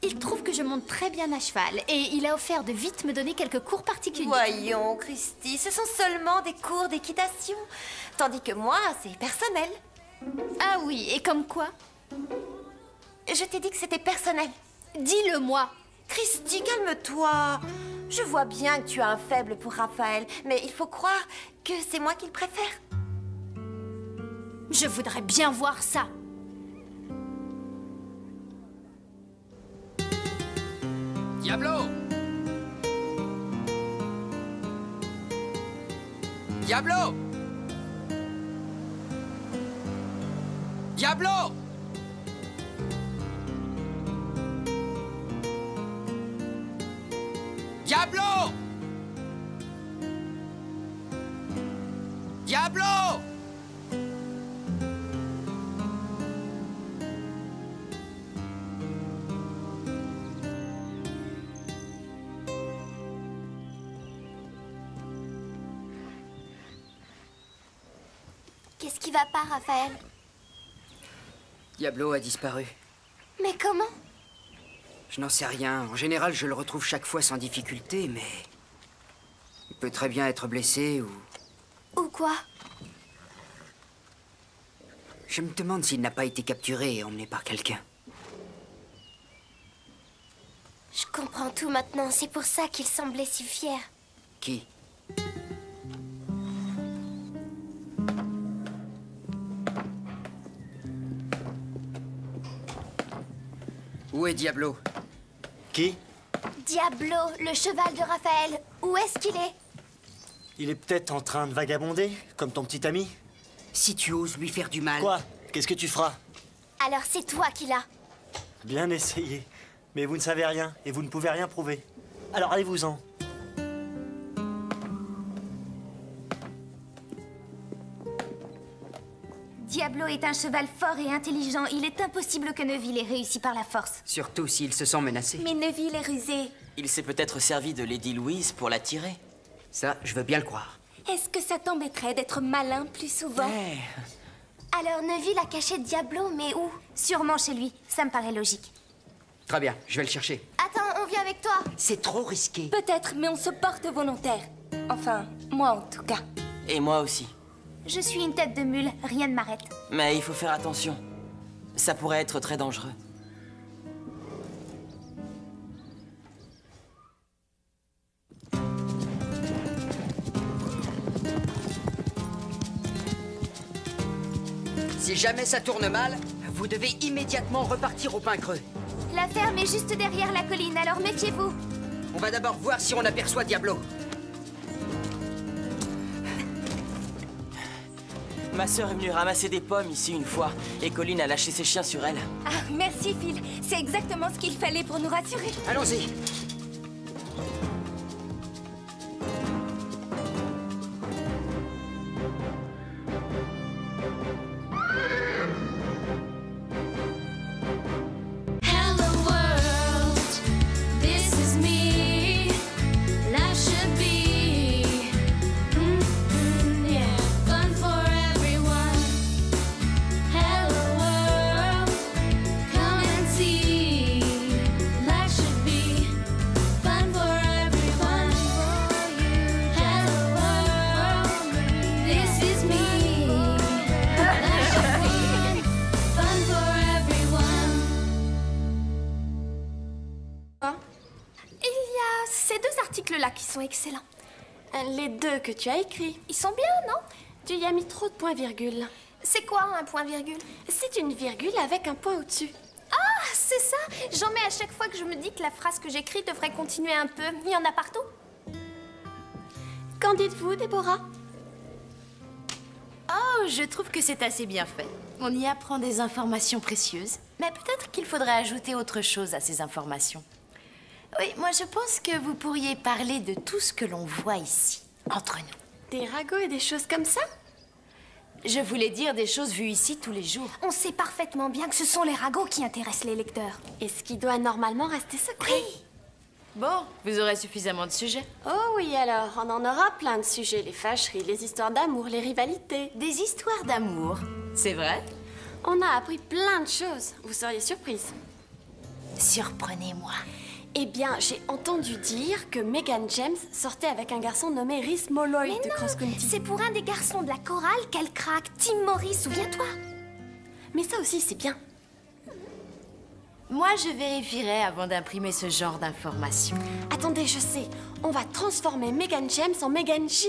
Il trouve que je monte très bien à cheval. Et il a offert de vite me donner quelques cours particuliers. Voyons, Christy, ce sont seulement des cours d'équitation. Tandis que moi, c'est personnel. Ah oui, et comme quoi? Je t'ai dit que c'était personnel. Dis-le-moi. Christy, calme-toi. Je vois bien que tu as un faible pour Raphaël, mais il faut croire que c'est moi qu'il préfère. Je voudrais bien voir ça. Diablo! Diablo! Diablo! Diablo! Diablo! Qu'est-ce qui va pas, Raphaël? Diablo a disparu. Mais comment? Je n'en sais rien. En général, je le retrouve chaque fois sans difficulté, mais... il peut très bien être blessé ou... Ou quoi? Je me demande s'il n'a pas été capturé et emmené par quelqu'un. Je comprends tout maintenant. C'est pour ça qu'il semblait si fier. Qui? Où est Diablo? Qui? Diablo, le cheval de Raphaël. Où est-ce qu'il est? Il est peut-être en train de vagabonder, comme ton petit ami. Si tu oses lui faire du mal... Quoi? Qu'est-ce que tu feras? Alors c'est toi qui l'as. Bien essayé. Mais vous ne savez rien, et vous ne pouvez rien prouver. Alors allez-vous-en. Diablo est un cheval fort et intelligent. Il est impossible que Neville ait réussi par la force. Surtout s'il se sent menacé. Mais Neville est rusé. Il s'est peut-être servi de Lady Louise pour l'attirer. Ça, je veux bien le croire. Est-ce que ça t'embêterait d'être malin plus souvent? Alors Neville a caché Diablo, mais où? Sûrement chez lui. Ça me paraît logique. Très bien, je vais le chercher. Attends, on vient avec toi. C'est trop risqué. Peut-être, mais on se porte volontaire. Enfin, moi en tout cas. Et moi aussi. Je suis une tête de mule, rien ne m'arrête. Mais il faut faire attention. Ça pourrait être très dangereux. Si jamais ça tourne mal, vous devez immédiatement repartir au Pin Creux. La ferme est juste derrière la colline, alors méfiez-vous. On va d'abord voir si on aperçoit Diablo. Ma sœur est venue ramasser des pommes ici une fois, et Colline a lâché ses chiens sur elle. Ah, merci Phil. C'est exactement ce qu'il fallait pour nous rassurer. Allons-y. Excellent. Les deux que tu as écrits. Ils sont bien, non? Tu y as mis trop de points-virgule. C'est quoi un point-virgule? C'est une virgule avec un point au-dessus. Ah, c'est ça. J'en mets à chaque fois que je me dis que la phrase que j'écris devrait continuer un peu. Il y en a partout. Qu'en dites-vous, Déborah? Oh, je trouve que c'est assez bien fait. On y apprend des informations précieuses. Mais peut-être qu'il faudrait ajouter autre chose à ces informations. Oui, moi je pense que vous pourriez parler de tout ce que l'on voit ici, entre nous. Des ragots et des choses comme ça? Je voulais dire des choses vues ici tous les jours. On sait parfaitement bien que ce sont les ragots qui intéressent les lecteurs. Et ce qui doit normalement rester secret. Oui. Bon, vous aurez suffisamment de sujets. Oh oui, alors, on en aura plein de sujets. Les fâcheries, les histoires d'amour, les rivalités. Des histoires d'amour, c'est vrai? On a appris plein de choses. Vous seriez surprise. Surprenez-moi. Eh bien, j'ai entendu dire que Megan James sortait avec un garçon nommé Rhys Molloy de Cross County. C'est pour un des garçons de la chorale qu'elle craque, Tim Morris, souviens-toi. Mais ça aussi, c'est bien. Moi, je vérifierai avant d'imprimer ce genre d'informations. Attendez, je sais. On va transformer Megan James en Megan J.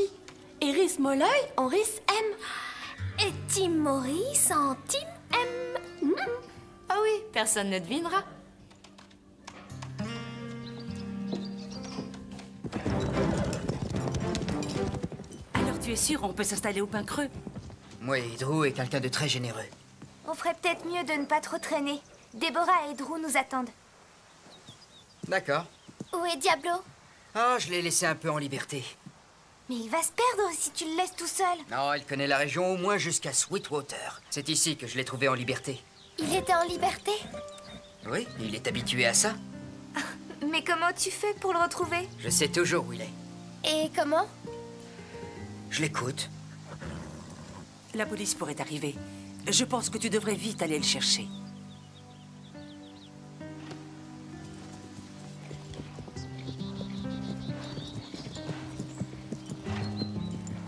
Et Rhys Molloy en Rhys M. Et Tim Morris en Tim M. Ah oui, personne ne devinera. Alors tu es sûr, on peut s'installer au Pin Creux? Oui, Drew est quelqu'un de très généreux. On ferait peut-être mieux de ne pas trop traîner. Déborah et Drew nous attendent. D'accord. Où est Diablo? Ah, je l'ai laissé un peu en liberté. Mais il va se perdre si tu le laisses tout seul. Non, il connaît la région au moins jusqu'à Sweetwater. C'est ici que je l'ai trouvé en liberté. Il était en liberté? Oui, il est habitué à ça. Mais comment tu fais pour le retrouver? Je sais toujours où il est. Et comment? Je l'écoute. La police pourrait arriver. Je pense que tu devrais vite aller le chercher.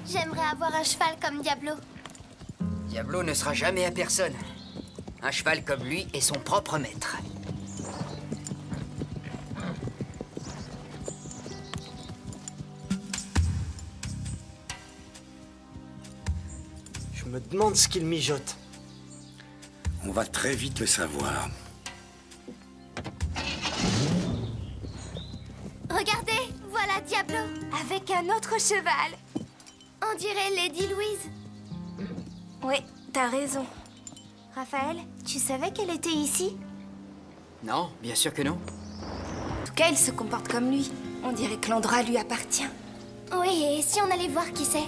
J'aimerais avoir un cheval comme Diablo. Diablo ne sera jamais à personne. Un cheval comme lui est son propre maître. Je me demande ce qu'il mijote. On va très vite le savoir. Regardez, voilà Diablo. Avec un autre cheval. On dirait Lady Louise. Oui, t'as raison. Raphaël, tu savais qu'elle était ici? Non, bien sûr que non. En tout cas, il se comporte comme lui. On dirait que l'endroit lui appartient. Oui, et si on allait voir qui c'est?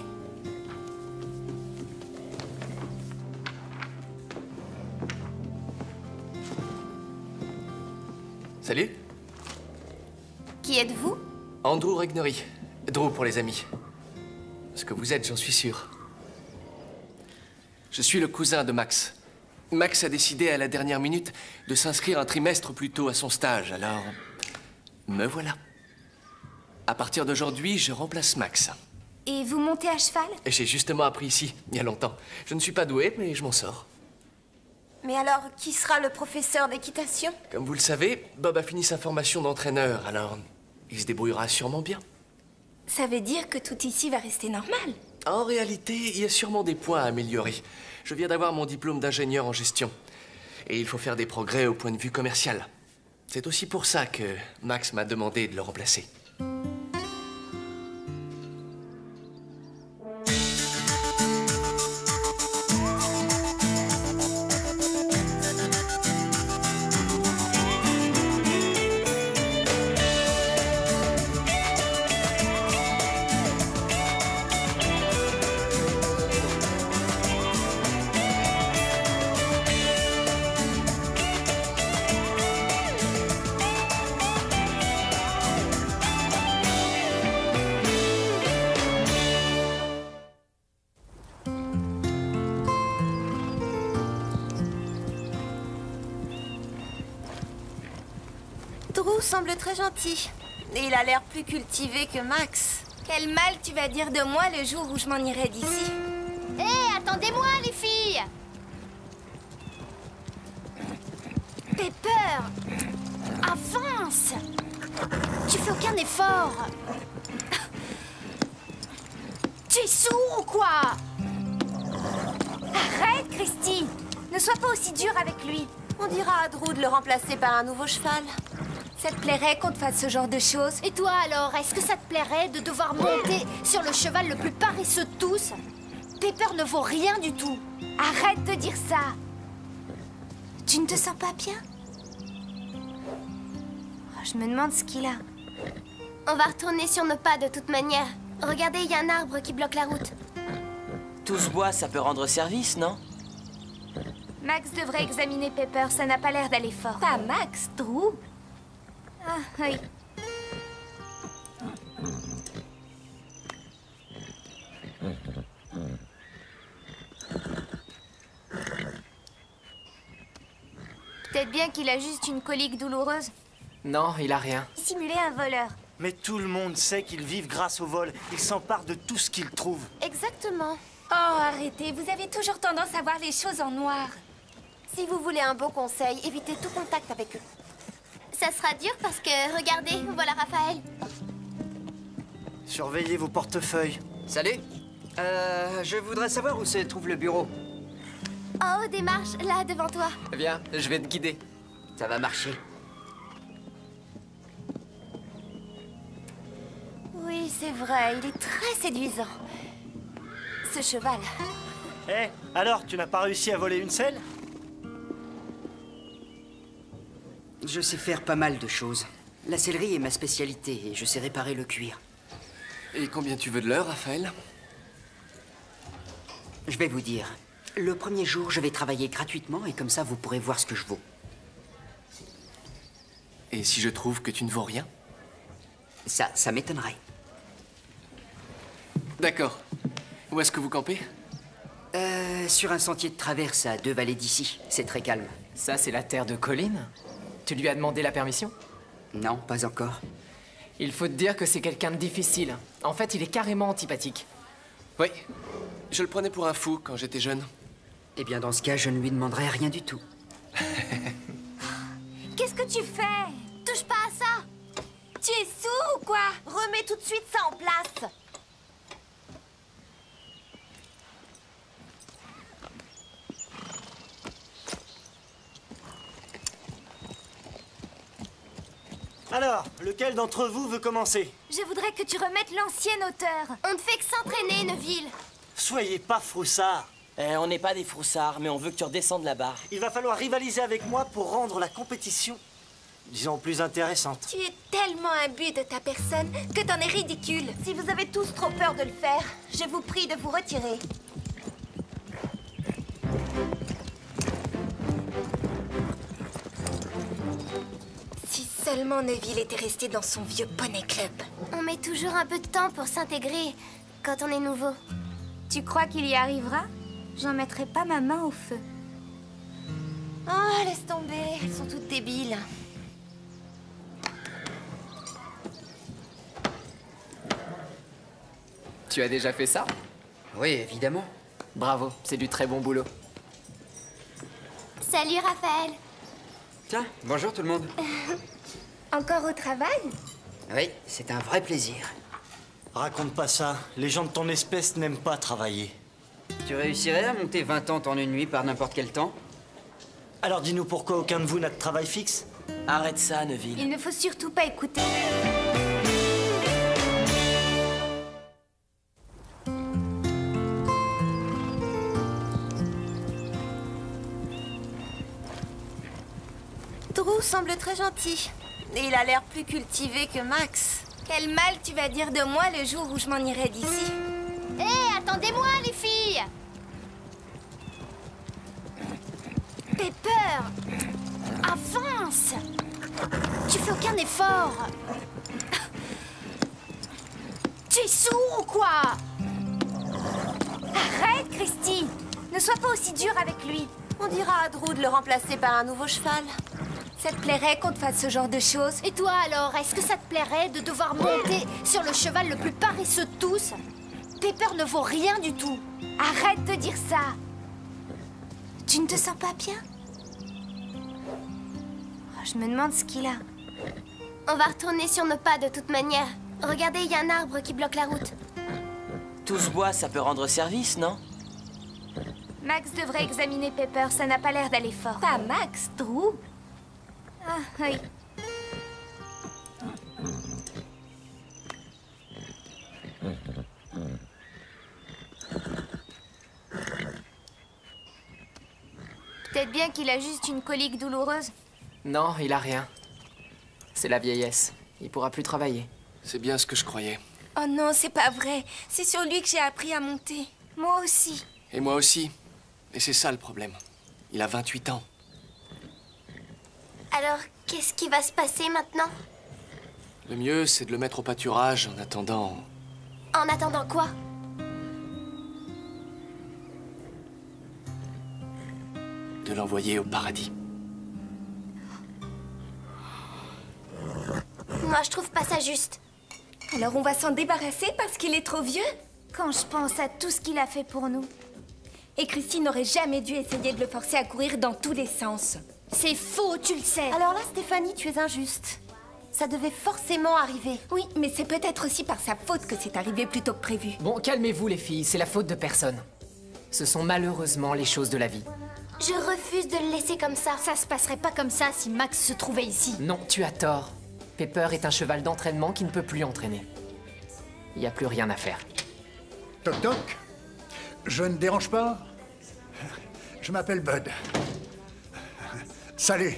Salut. Qui êtes-vous? Andrew Regnery. Drew pour les amis. Ce que vous êtes, j'en suis sûr. Je suis le cousin de Max. Max a décidé à la dernière minute de s'inscrire un trimestre plus tôt à son stage, alors... me voilà. À partir d'aujourd'hui, je remplace Max. Et vous montez à cheval? J'ai justement appris ici, il y a longtemps. Je ne suis pas doué, mais je m'en sors. Mais alors, qui sera le professeur d'équitation? Comme vous le savez, Bob a fini sa formation d'entraîneur, alors il se débrouillera sûrement bien. Ça veut dire que tout ici va rester normal. En réalité, il y a sûrement des points à améliorer. Je viens d'avoir mon diplôme d'ingénieur en gestion. Et il faut faire des progrès au point de vue commercial. C'est aussi pour ça que Max m'a demandé de le remplacer. Drew semble très gentil. Et il a l'air plus cultivé que Max. Quel mal tu vas dire de moi le jour où je m'en irai d'ici. Hé, attendez-moi, les filles! Pepper! Avance! Tu fais aucun effort! Tu es sourd ou quoi? Arrête, Christy! Ne sois pas aussi dure avec lui. On dira à Drew de le remplacer par un nouveau cheval. Ça te plairait qu'on te fasse ce genre de choses? Et toi alors, est-ce que ça te plairait de devoir monter sur le cheval le plus paresseux de tous? Pepper ne vaut rien du tout. Arrête de dire ça. Tu ne te sens pas bien? Oh, je me demande ce qu'il a. On va retourner sur nos pas de toute manière. Regardez, il y a un arbre qui bloque la route. Tout ce bois, ça peut rendre service, non? Max devrait examiner Pepper, ça n'a pas l'air d'aller fort. Pas Max, Drew. Ah, oui. Peut-être bien qu'il a juste une colique douloureuse. Non, il a rien. Simuler un voleur. Mais tout le monde sait qu'ils vivent grâce au vol. Ils s'emparent de tout ce qu'ils trouvent. Exactement. Oh, arrêtez, vous avez toujours tendance à voir les choses en noir. Si vous voulez un bon conseil, évitez tout contact avec eux. Ça sera dur parce que, regardez, voilà Raphaël. Surveillez vos portefeuilles. Salut. Je voudrais savoir où se trouve le bureau. En haut des marches, là, devant toi. Viens, je vais te guider. Ça va marcher. Oui, c'est vrai, il est très séduisant. Ce cheval. Eh, alors, tu n'as pas réussi à voler une selle? Je sais faire pas mal de choses. La sellerie est ma spécialité et je sais réparer le cuir. Et combien tu veux de l'heure, Raphaël? Je vais vous dire. Le premier jour, je vais travailler gratuitement et comme ça, vous pourrez voir ce que je vaux. Et si je trouve que tu ne vaux rien? Ça m'étonnerait. D'accord. Où est-ce que vous campez? Sur un sentier de traverse à 2 vallées d'ici. C'est très calme. Ça, c'est la terre de Colline? Tu lui as demandé la permission? Non, pas encore. Il faut te dire que c'est quelqu'un de difficile. En fait, il est carrément antipathique. Oui. Je le prenais pour un fou quand j'étais jeune. Eh bien, dans ce cas, je ne lui demanderai rien du tout. Qu'est-ce que tu fais? Touche pas à ça! Tu es sourd ou quoi? Remets tout de suite ça en place. Alors, lequel d'entre vous veut commencer? Je voudrais que tu remettes l'ancienne hauteur. On ne fait que s'entraîner, Neville. Soyez pas froussards. On n'est pas des froussards, mais on veut que tu redescendes la barre. Il va falloir rivaliser avec moi pour rendre la compétition, disons, plus intéressante. Tu es tellement imbu de ta personne que t'en es ridicule. Si vous avez tous trop peur de le faire, je vous prie de vous retirer. Si seulement Neville était resté dans son vieux poney club. On met toujours un peu de temps pour s'intégrer quand on est nouveau. Tu crois qu'il y arrivera? J'en mettrai pas ma main au feu. Oh, laisse tomber, elles sont toutes débiles. Tu as déjà fait ça? Oui, évidemment. Bravo, c'est du très bon boulot. Salut, Raphaël. Tiens, bonjour tout le monde. Encore au travail? Oui, c'est un vrai plaisir. Raconte pas ça. Les gens de ton espèce n'aiment pas travailler. Tu réussirais à monter 20 tentes en une nuit par n'importe quel temps? Alors dis-nous pourquoi aucun de vous n'a de travail fixe? Arrête ça, Neville. Il ne faut surtout pas écouter. Drew semble très gentil. Et il a l'air plus cultivé que Max. Quel mal tu vas dire de moi le jour où je m'en irai d'ici. Hé, attendez-moi, les filles! Pepper! Avance! Tu fais aucun effort! Tu es sourd ou quoi? Arrête, Christy! Ne sois pas aussi dure avec lui. On dira à Drew de le remplacer par un nouveau cheval. Ça te plairait qu'on te fasse ce genre de choses? Et toi alors, est-ce que ça te plairait de devoir monter sur le cheval le plus paresseux de tous? Pepper ne vaut rien du tout. Arrête de dire ça. Tu ne te sens pas bien? Oh, je me demande ce qu'il a. On va retourner sur nos pas de toute manière. Regardez, il y a un arbre qui bloque la route. Tout ce bois, ça peut rendre service, non? Max devrait examiner Pepper, ça n'a pas l'air d'aller fort. Pas Max, Drew. Ah, oui. Peut-être bien qu'il a juste une colique douloureuse. Non, il a rien. C'est la vieillesse. Il pourra plus travailler. C'est bien ce que je croyais. Oh non, c'est pas vrai. C'est sur lui que j'ai appris à monter. Moi aussi. Et moi aussi. Et c'est ça le problème. Il a 28 ans. Alors, qu'est-ce qui va se passer maintenant? Le mieux, c'est de le mettre au pâturage en attendant... En attendant quoi? de l'envoyer au paradis. Moi, je trouve pas ça juste. Alors on va s'en débarrasser parce qu'il est trop vieux? Quand je pense à tout ce qu'il a fait pour nous. Et Christine n'aurait jamais dû essayer de le forcer à courir dans tous les sens. C'est faux, tu le sais. Alors là, Stéphanie, tu es injuste. Ça devait forcément arriver. Oui, mais c'est peut-être aussi par sa faute que c'est arrivé plus tôt que prévu. Bon, calmez-vous les filles, c'est la faute de personne. Ce sont malheureusement les choses de la vie. Je refuse de le laisser comme ça. Ça se passerait pas comme ça si Max se trouvait ici. Non, tu as tort. Pepper est un cheval d'entraînement qui ne peut plus entraîner. Il n'y a plus rien à faire. Toc toc. Je ne dérange pas? Je m'appelle Bud. Salut.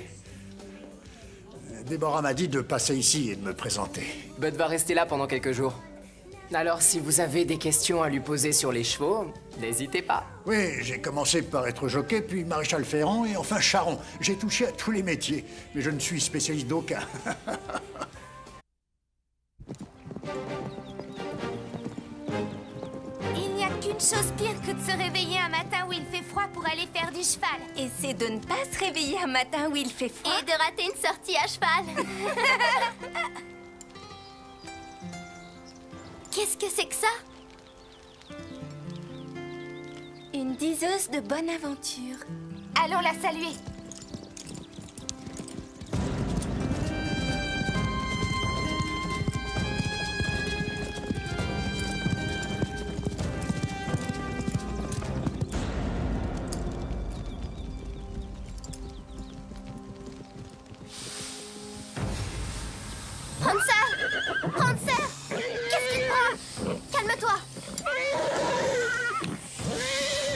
Déborah m'a dit de passer ici et de me présenter. Bud va rester là pendant quelques jours. Alors, si vous avez des questions à lui poser sur les chevaux, n'hésitez pas. Oui, j'ai commencé par être jockey, puis maréchal ferrant et enfin charron. J'ai touché à tous les métiers, mais je ne suis spécialiste d'aucun. Il n'y a qu'une chose pire que de se réveiller un matin où il fait froid pour aller faire du cheval. Et c'est de ne pas se réveiller un matin où il fait froid. Et de rater une sortie à cheval. Qu'est-ce que c'est que ça? Une diseuse de bonne aventure. Allons la saluer. Prancer! Prancer! Qu'est-ce qui te prend? Calme-toi!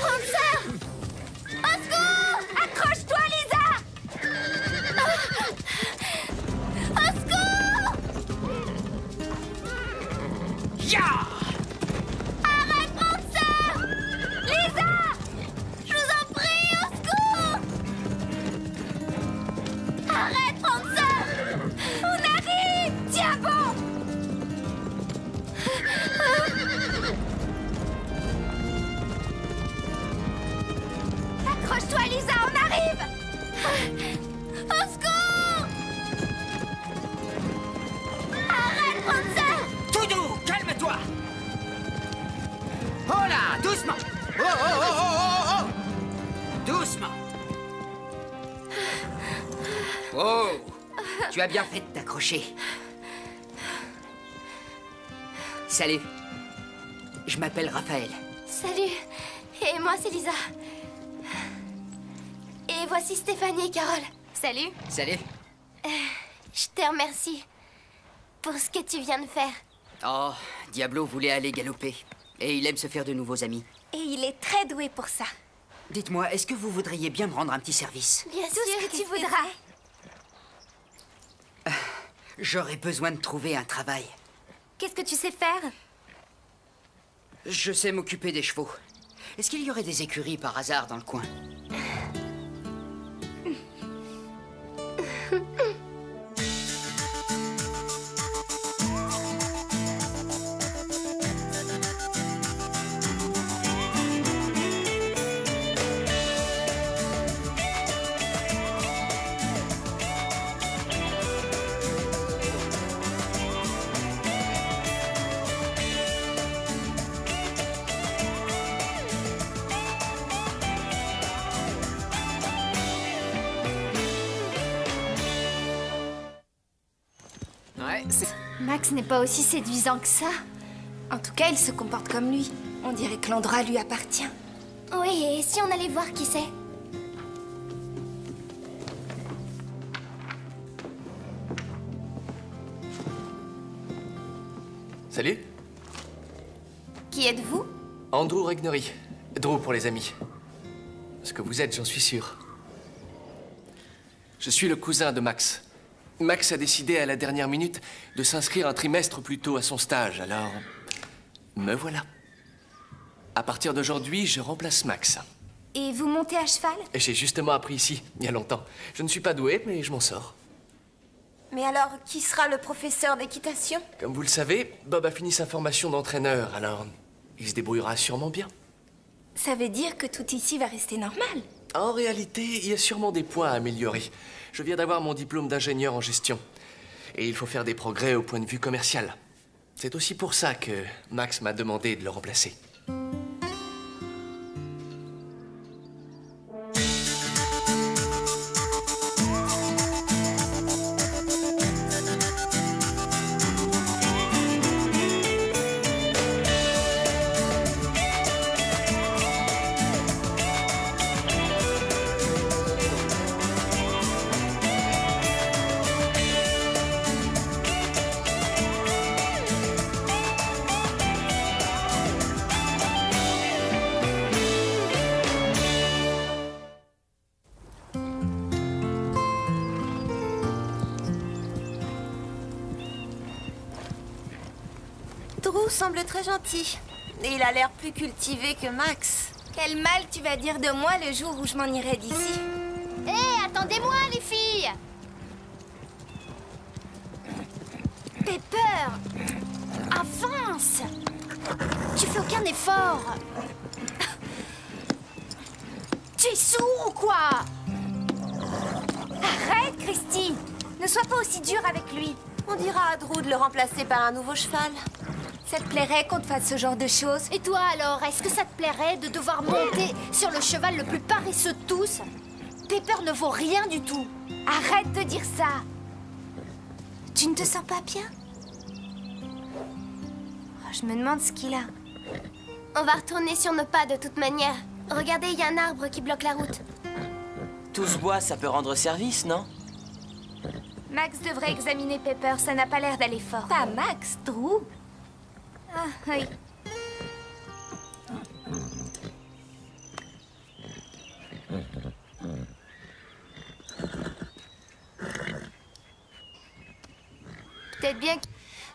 Prancer! Au secours! Accroche-toi, Lisa! Au secours! Ya! Arrête, Prancer! Lisa! Je vous en prie, au secours! Arrête, Prancer! On arrive! Tiens bon! Accroche-toi, Lisa, on arrive! Au secours! Arrête, Prancer! Tout doux, calme-toi. Oh là, doucement. Oh, oh, oh, oh, oh, oh. Doucement. Oh, tu as bien fait de t'accrocher. Salut. Je m'appelle Raphaël. Salut. Et moi, c'est Lisa. Et voici Stéphanie et Carole. Salut. Salut. Je te remercie pour ce que tu viens de faire. Oh, Diablo voulait aller galoper. Et il aime se faire de nouveaux amis. Et il est très doué pour ça. Dites-moi, est-ce que vous voudriez bien me rendre un petit service? Bien sûr, tout ce que tu voudras. J'aurais besoin de trouver un travail. Qu'est-ce que tu sais faire? Je sais m'occuper des chevaux. Est-ce qu'il y aurait des écuries par hasard dans le coin? Max n'est pas aussi séduisant que ça. En tout cas, il se comporte comme lui. On dirait que l'endroit lui appartient. Oui, et si on allait voir qui c'est? Salut. Qui êtes-vous? Andrew Regnery. Drew pour les amis. Ce que vous êtes, j'en suis sûr. Je suis le cousin de Max. Max a décidé à la dernière minute de s'inscrire un trimestre plus tôt à son stage, alors... me voilà. À partir d'aujourd'hui, je remplace Max. Et vous montez à cheval? J'ai justement appris ici, il y a longtemps. Je ne suis pas doué, mais je m'en sors. Mais alors, qui sera le professeur d'équitation? Comme vous le savez, Bob a fini sa formation d'entraîneur, alors il se débrouillera sûrement bien. Ça veut dire que tout ici va rester normal? En réalité, il y a sûrement des points à améliorer. Je viens d'avoir mon diplôme d'ingénieur en gestion. Et il faut faire des progrès au point de vue commercial. C'est aussi pour ça que Max m'a demandé de le remplacer. Drew semble très gentil. Et il a l'air plus cultivé que Max. Quel mal tu vas dire de moi le jour où je m'en irai d'ici. Hé, attendez-moi, les filles! Pepper! Avance! Tu fais aucun effort! Tu es sourd ou quoi? Arrête, Christy! Ne sois pas aussi dure avec lui. On dira à Drew de le remplacer par un nouveau cheval. Ça te plairait qu'on te fasse ce genre de choses? Et toi alors, est-ce que ça te plairait de devoir monter sur le cheval le plus paresseux de tous? Pepper ne vaut rien du tout. Arrête de dire ça. Tu ne te sens pas bien? Oh, je me demande ce qu'il a. On va retourner sur nos pas de toute manière. Regardez, il y a un arbre qui bloque la route. Tout ce bois, ça peut rendre service, non? Max devrait examiner Pepper, ça n'a pas l'air d'aller fort. Pas Max, Drew. Ah, oui. Peut-être bien que...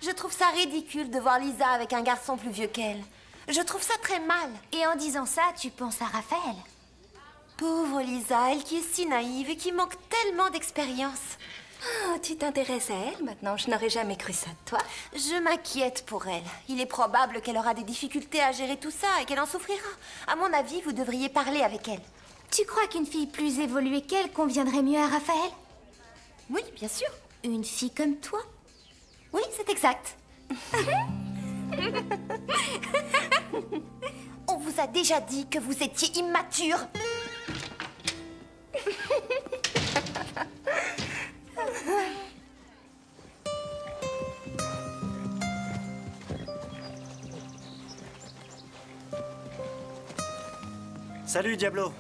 Je trouve ça ridicule de voir Lisa avec un garçon plus vieux qu'elle. Je trouve ça très mal. Et en disant ça, tu penses à Raphaël? Pauvre Lisa, elle qui est si naïve et qui manque tellement d'expérience. Oh, tu t'intéresses à elle maintenant? Je n'aurais jamais cru ça de toi. Je m'inquiète pour elle. Il est probable qu'elle aura des difficultés à gérer tout ça et qu'elle en souffrira. À mon avis, vous devriez parler avec elle. Tu crois qu'une fille plus évoluée qu'elle conviendrait mieux à Raphaël? Oui, bien sûr. Une fille comme toi? Oui, c'est exact. On vous a déjà dit que vous étiez immature. Salut, Diablo.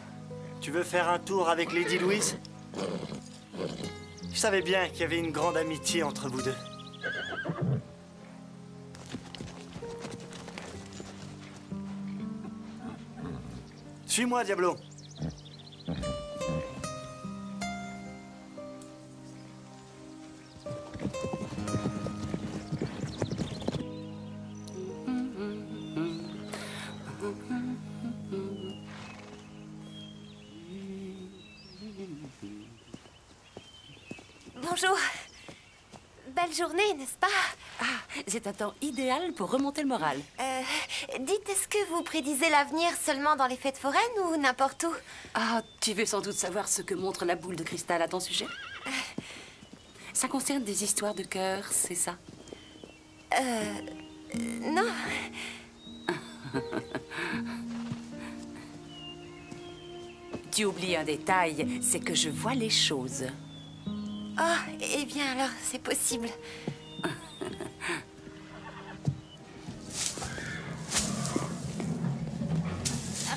Tu veux faire un tour avec Lady Louise? Je savais bien qu'il y avait une grande amitié entre vous deux. Suis-moi, Diablo. Bonjour. Belle journée, n'est-ce pas? Ah, c'est un temps idéal pour remonter le moral. Dites, est-ce que vous prédisez l'avenir seulement dans les fêtes foraines ou n'importe où? Ah, tu veux sans doute savoir ce que montre la boule de cristal à ton sujet? Ça concerne des histoires de cœur, c'est ça? Non. Tu oublies un détail, c'est que je vois les choses. Oh, eh bien alors, c'est possible.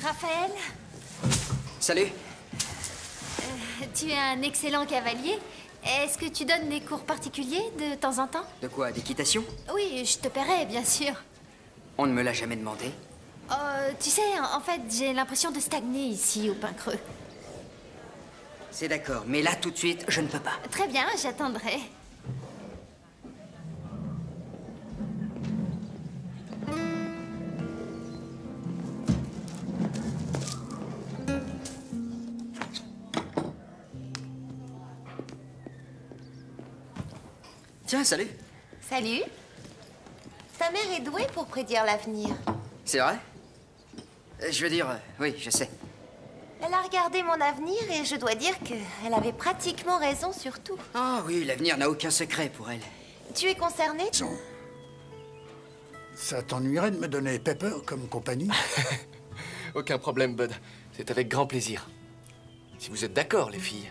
Raphaël, Salut. tu es un excellent cavalier. Est-ce que tu donnes des cours particuliers de temps en temps? De quoi, d'équitation? Oui, je te paierai, bien sûr. On ne me l'a jamais demandé. Tu sais, en fait, j'ai l'impression de stagner ici, au Pin Creux. C'est d'accord, mais là, tout de suite, je ne peux pas. Très bien, j'attendrai. Tiens, salut. Salut. Ta mère est douée pour prédire l'avenir. C'est vrai? Je veux dire, oui, je sais. Elle a regardé mon avenir et je dois dire qu'elle avait pratiquement raison sur tout. Ah oui, l'avenir n'a aucun secret pour elle. Tu es concerné? Ça t'ennuierait de me donner Pepper comme compagnie? Aucun problème, Bud. C'est avec grand plaisir. Si vous êtes d'accord, les filles.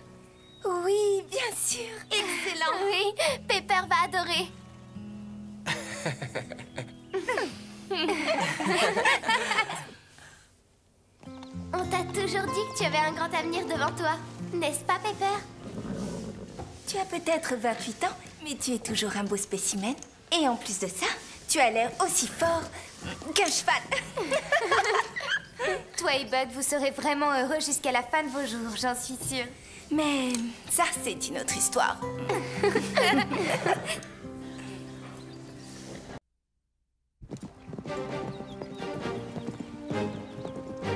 Oui, bien sûr. Excellent. Oui, Pepper va adorer. On t'a toujours dit que tu avais un grand avenir devant toi, n'est-ce pas, Pepper? Tu as peut-être 28 ans, mais tu es toujours un beau spécimen. Et en plus de ça, tu as l'air aussi fort qu'un cheval. Toi et Bud, vous serez vraiment heureux jusqu'à la fin de vos jours, j'en suis sûre. Mais ça, c'est une autre histoire.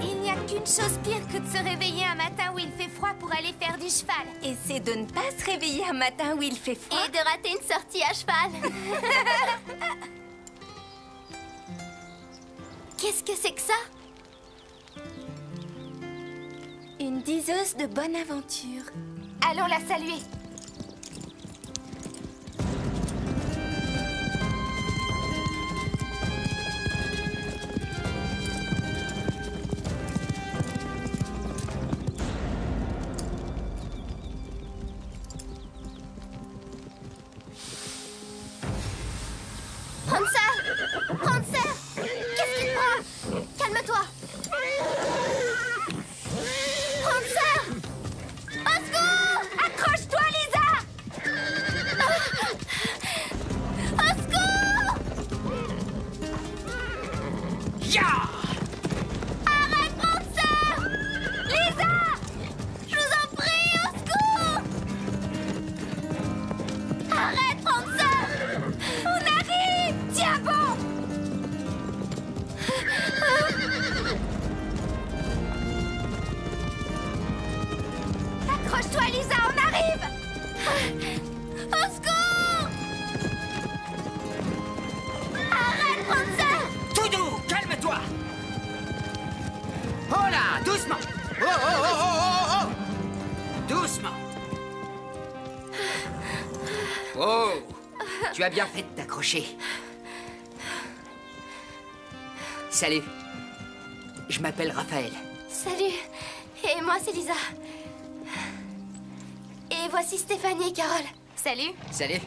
Il n'y a qu'une chose pire que de se réveiller un matin où il fait froid pour aller faire du cheval. Et c'est de ne pas se réveiller un matin où il fait froid. Et de rater une sortie à cheval. Qu'est-ce que c'est que ça? Une diseuse de bonne aventure. Allons la saluer. Prancer! Prancer! Qu'est-ce qui te prend? Calme-toi! Prancer! Au secours! Accroche-toi, Lisa! Au secours! Ya! Arrête, Prancer! Lisa! Je vous en prie, au secours! Arrête, Prancer! On arrive! Tiens bon! Accroche-toi, Lisa, on arrive! Au secours! Arrête, Prancer! Tout doux, calme-toi. Oh là, doucement. Oh, oh, oh, oh, oh, oh. Doucement. Oh, tu as bien fait de t'accrocher. Salut. Je m'appelle Raphaël. Salut, et moi c'est Lisa. Et voici Stéphanie et Carole. Salut. Salut.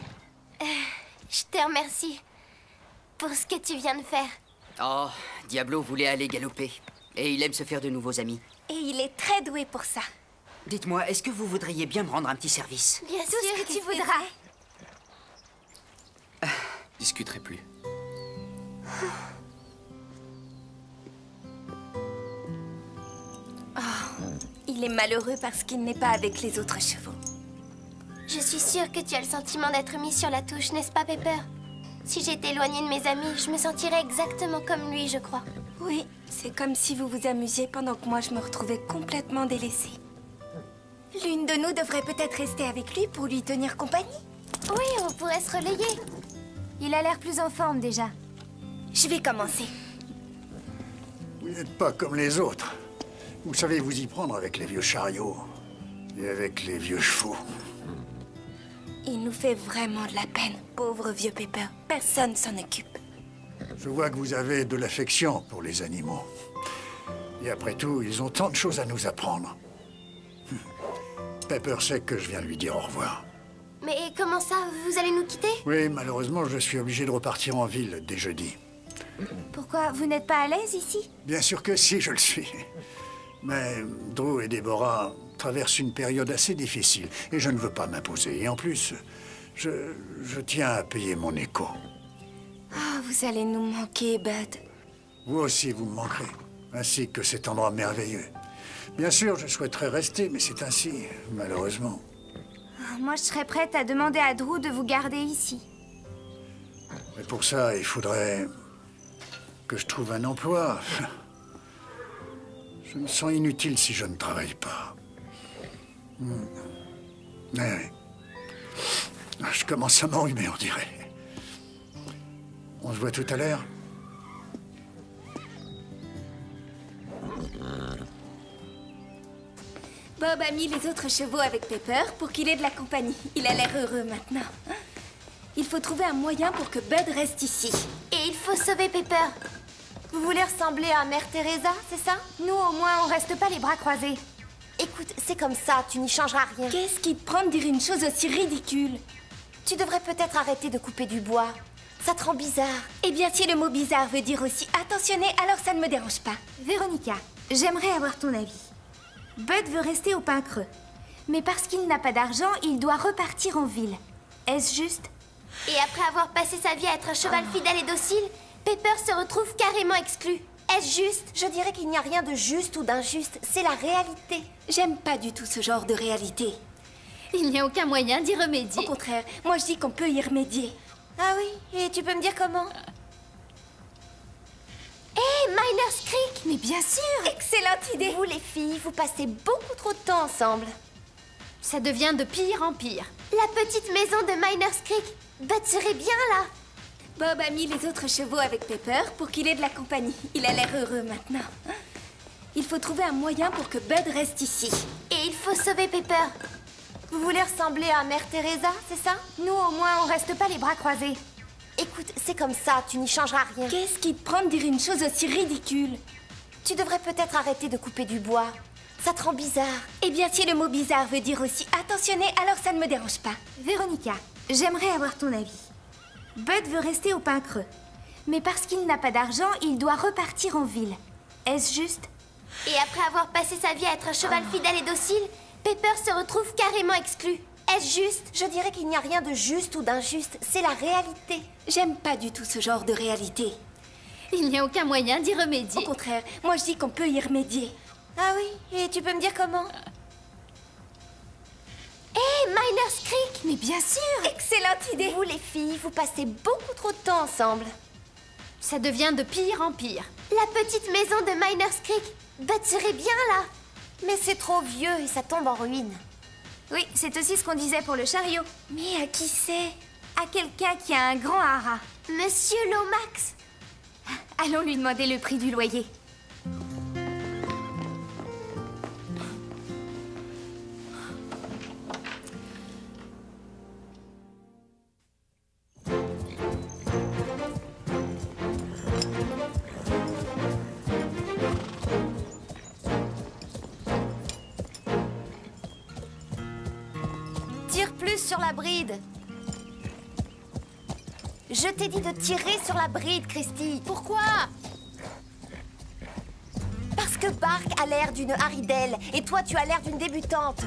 Je te remercie pour ce que tu viens de faire. Oh, Diablo voulait aller galoper. Et il aime se faire de nouveaux amis. Et il est très doué pour ça. Dites-moi, est-ce que vous voudriez bien me rendre un petit service? Bien sûr, tout ce que tu voudras. Discuterai plus. Il est malheureux parce qu'il n'est pas avec les autres chevaux. Je suis sûre que tu as le sentiment d'être mis sur la touche, n'est-ce pas, Pepper? Si j'étais éloignée de mes amis, je me sentirais exactement comme lui, je crois. Oui, c'est comme si vous vous amusiez pendant que moi je me retrouvais complètement délaissée. L'une de nous devrait peut-être rester avec lui pour lui tenir compagnie. Oui, on pourrait se relayer. Il a l'air plus en forme déjà. Je vais commencer. Vous n'êtes pas comme les autres. Vous savez vous y prendre avec les vieux chariots et avec les vieux chevaux. Il nous fait vraiment de la peine, pauvre vieux Pepper. Personne s'en occupe. Je vois que vous avez de l'affection pour les animaux. Et après tout, ils ont tant de choses à nous apprendre. Pepper sait que je viens lui dire au revoir. Mais comment ça, vous allez nous quitter? Oui, malheureusement, je suis obligé de repartir en ville dès jeudi. Pourquoi? Vous n'êtes pas à l'aise ici? Bien sûr que si, je le suis. Mais Drew et Deborah traversent une période assez difficile et je ne veux pas m'imposer. Et en plus, je tiens à payer mon écho. Oh, vous allez nous manquer, Bud. Vous aussi, vous me manquerez, ainsi que cet endroit merveilleux. Bien sûr, je souhaiterais rester, mais c'est ainsi, malheureusement. Moi, je serais prête à demander à Drew de vous garder ici. Mais pour ça, il faudrait que je trouve un emploi. Je me sens inutile si je ne travaille pas. Ouais. Je commence à m'enrhumer, on dirait. On se voit tout à l'heure. Bob a mis les autres chevaux avec Pepper pour qu'il ait de la compagnie. Il a l'air heureux maintenant. Il faut trouver un moyen pour que Bud reste ici. Et il faut sauver Pepper. Vous voulez ressembler à Mère Teresa, c'est ça? Nous, au moins, on reste pas les bras croisés. Écoute, c'est comme ça, tu n'y changeras rien. Qu'est-ce qui te prend de dire une chose aussi ridicule? Tu devrais peut-être arrêter de couper du bois. Ça te rend bizarre. Eh bien, si le mot bizarre veut dire aussi attentionné, alors ça ne me dérange pas. Véronica, j'aimerais avoir ton avis. Bud veut rester au Pin Creux. Mais parce qu'il n'a pas d'argent, il doit repartir en ville. Est-ce juste? Et après avoir passé sa vie à être un cheval fidèle et docile, Pepper se retrouve carrément exclu. Est-ce juste? Je dirais qu'il n'y a rien de juste ou d'injuste. C'est la réalité. J'aime pas du tout ce genre de réalité. Il n'y a aucun moyen d'y remédier. Au contraire, moi je dis qu'on peut y remédier. Ah oui? Et tu peux me dire comment? Hé, Miner's Creek! Mais bien sûr! Excellente idée! Vous les filles, vous passez beaucoup trop de temps ensemble. Ça devient de pire en pire. La petite maison de Miner's Creek. Bud serait bien là. Bob a mis les autres chevaux avec Pepper pour qu'il ait de la compagnie. Il a l'air heureux maintenant. Il faut trouver un moyen pour que Bud reste ici. Et il faut sauver Pepper. Vous voulez ressembler à Mère Teresa, c'est ça? Nous, au moins, on reste pas les bras croisés. Écoute, c'est comme ça, tu n'y changeras rien. Qu'est-ce qui te prend de dire une chose aussi ridicule? Tu devrais peut-être arrêter de couper du bois. Ça te rend bizarre. Eh bien, si le mot bizarre veut dire aussi attentionné, alors ça ne me dérange pas. Véronica, j'aimerais avoir ton avis. Bud veut rester au Pin Creux. Mais parce qu'il n'a pas d'argent, il doit repartir en ville. Est-ce juste? Et après avoir passé sa vie à être un cheval fidèle et docile, Pepper se retrouve carrément exclu. Est-ce juste? Je dirais qu'il n'y a rien de juste ou d'injuste. C'est la réalité. J'aime pas du tout ce genre de réalité. Il n'y a aucun moyen d'y remédier. Au contraire, moi je dis qu'on peut y remédier. Ah oui? Et tu peux me dire comment? Hé, Miner's Creek! Mais bien sûr! Excellente idée! Vous les filles, vous passez beaucoup trop de temps ensemble. Ça devient de pire en pire. La petite maison de Miner's Creek. Bud serait bien là. Mais c'est trop vieux et ça tombe en ruine. Oui, c'est aussi ce qu'on disait pour le chariot. Mais à qui c'est? À quelqu'un qui a un grand haras. Monsieur Lomax. Allons lui demander le prix du loyer. Tire plus sur la bride. Je t'ai dit de tirer sur la bride, Christy. Pourquoi? Parce Parce que Bark a l'air d'une Haridelle et toi tu as l'air d'une débutante.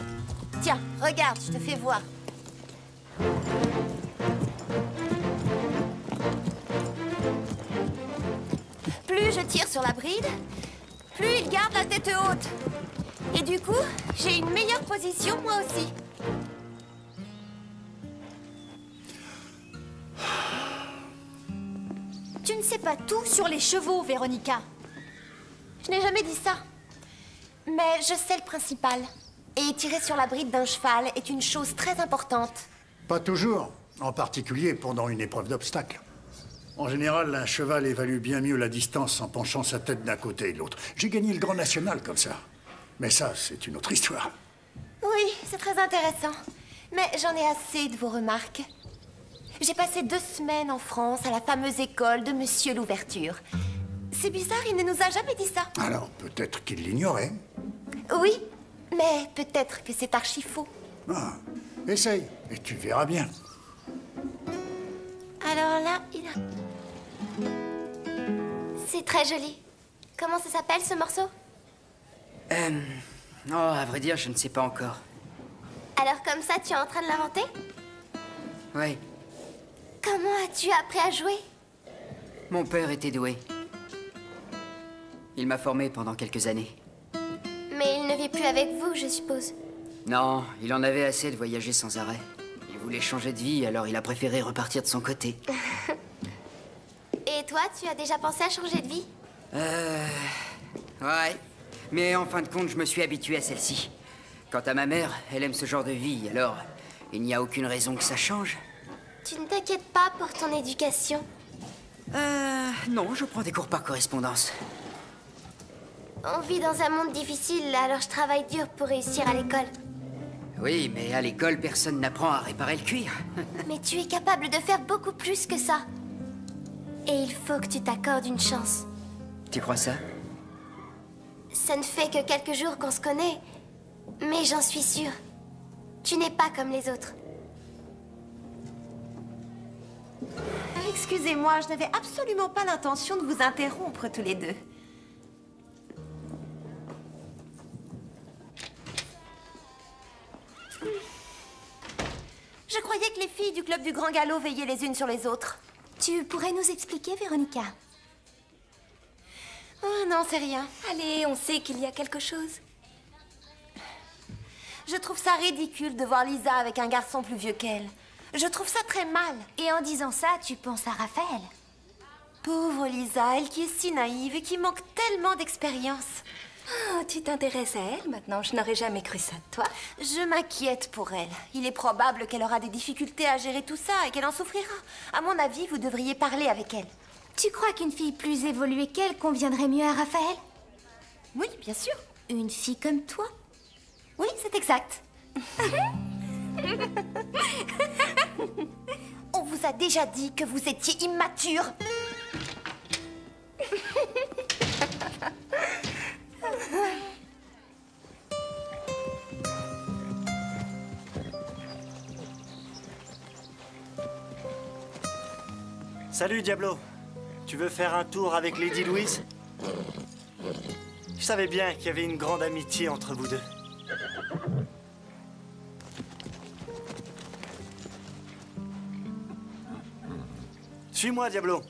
Tiens, regarde, je te fais voir. Plus je tire sur la bride, plus il garde la tête haute. Et du coup, j'ai une meilleure position moi aussi. Tu ne sais pas tout sur les chevaux, Véronica. Je n'ai jamais dit ça. Mais je sais le principal. Et tirer sur la bride d'un cheval est une chose très importante. Pas toujours, en particulier pendant une épreuve d'obstacle. En général, un cheval évalue bien mieux la distance en penchant sa tête d'un côté et de l'autre. J'ai gagné le Grand National comme ça. Mais ça, c'est une autre histoire. Oui, c'est très intéressant. Mais j'en ai assez de vos remarques. J'ai passé 2 semaines en France à la fameuse école de Monsieur l'Ouverture. C'est bizarre, il ne nous a jamais dit ça. Alors, peut-être qu'il l'ignorait. Oui, mais peut-être que c'est archi faux. Ah, essaye, et tu verras bien. Alors là, il a... C'est très joli. Comment ça s'appelle, ce morceau? Oh, à vrai dire, je ne sais pas encore. Alors comme ça, tu es en train de l'inventer? Oui, Comment as-tu appris à jouer? mon père était doué. Il m'a formé pendant quelques années. Mais il ne vit plus avec vous, je suppose. Non, il en avait assez de voyager sans arrêt. Il voulait changer de vie, alors il a préféré repartir de son côté. Et toi, tu as déjà pensé à changer de vie? Ouais. Mais en fin de compte, je me suis habitué à celle-ci. Quant à ma mère, elle aime ce genre de vie, alors il n'y a aucune raison que ça change. Tu ne t'inquiètes pas pour ton éducation? Non, je prends des cours par correspondance. On vit dans un monde difficile, alors je travaille dur pour réussir à l'école. Oui, mais à l'école, personne n'apprend à réparer le cuir. Mais tu es capable de faire beaucoup plus que ça. Et il faut que tu t'accordes une chance. Tu crois ça? Ça ne fait que quelques jours qu'on se connaît, mais j'en suis sûre. Tu n'es pas comme les autres. Excusez-moi, je n'avais absolument pas l'intention de vous interrompre tous les deux. Je croyais que les filles du club du Grand Galop veillaient les unes sur les autres. Tu pourrais nous expliquer, Véronica? Oh non, c'est rien. Allez, on sait qu'il y a quelque chose. Je trouve ça ridicule de voir Lisa avec un garçon plus vieux qu'elle. Je trouve ça très mal. Et en disant ça, tu penses à Raphaël? Pauvre Lisa, elle qui est si naïve et qui manque tellement d'expérience. Oh, tu t'intéresses à elle maintenant? Je n'aurais jamais cru ça de toi. Je m'inquiète pour elle. Il est probable qu'elle aura des difficultés à gérer tout ça et qu'elle en souffrira. À mon avis, vous devriez parler avec elle. Tu crois qu'une fille plus évoluée qu'elle conviendrait mieux à Raphaël? Oui, bien sûr. Une fille comme toi? Oui, c'est exact. On vous a déjà dit que vous étiez immature. Salut, Diablo. Tu veux faire un tour avec Lady Louise? Je savais bien qu'il y avait une grande amitié entre vous deux. Suis-moi, Diablo.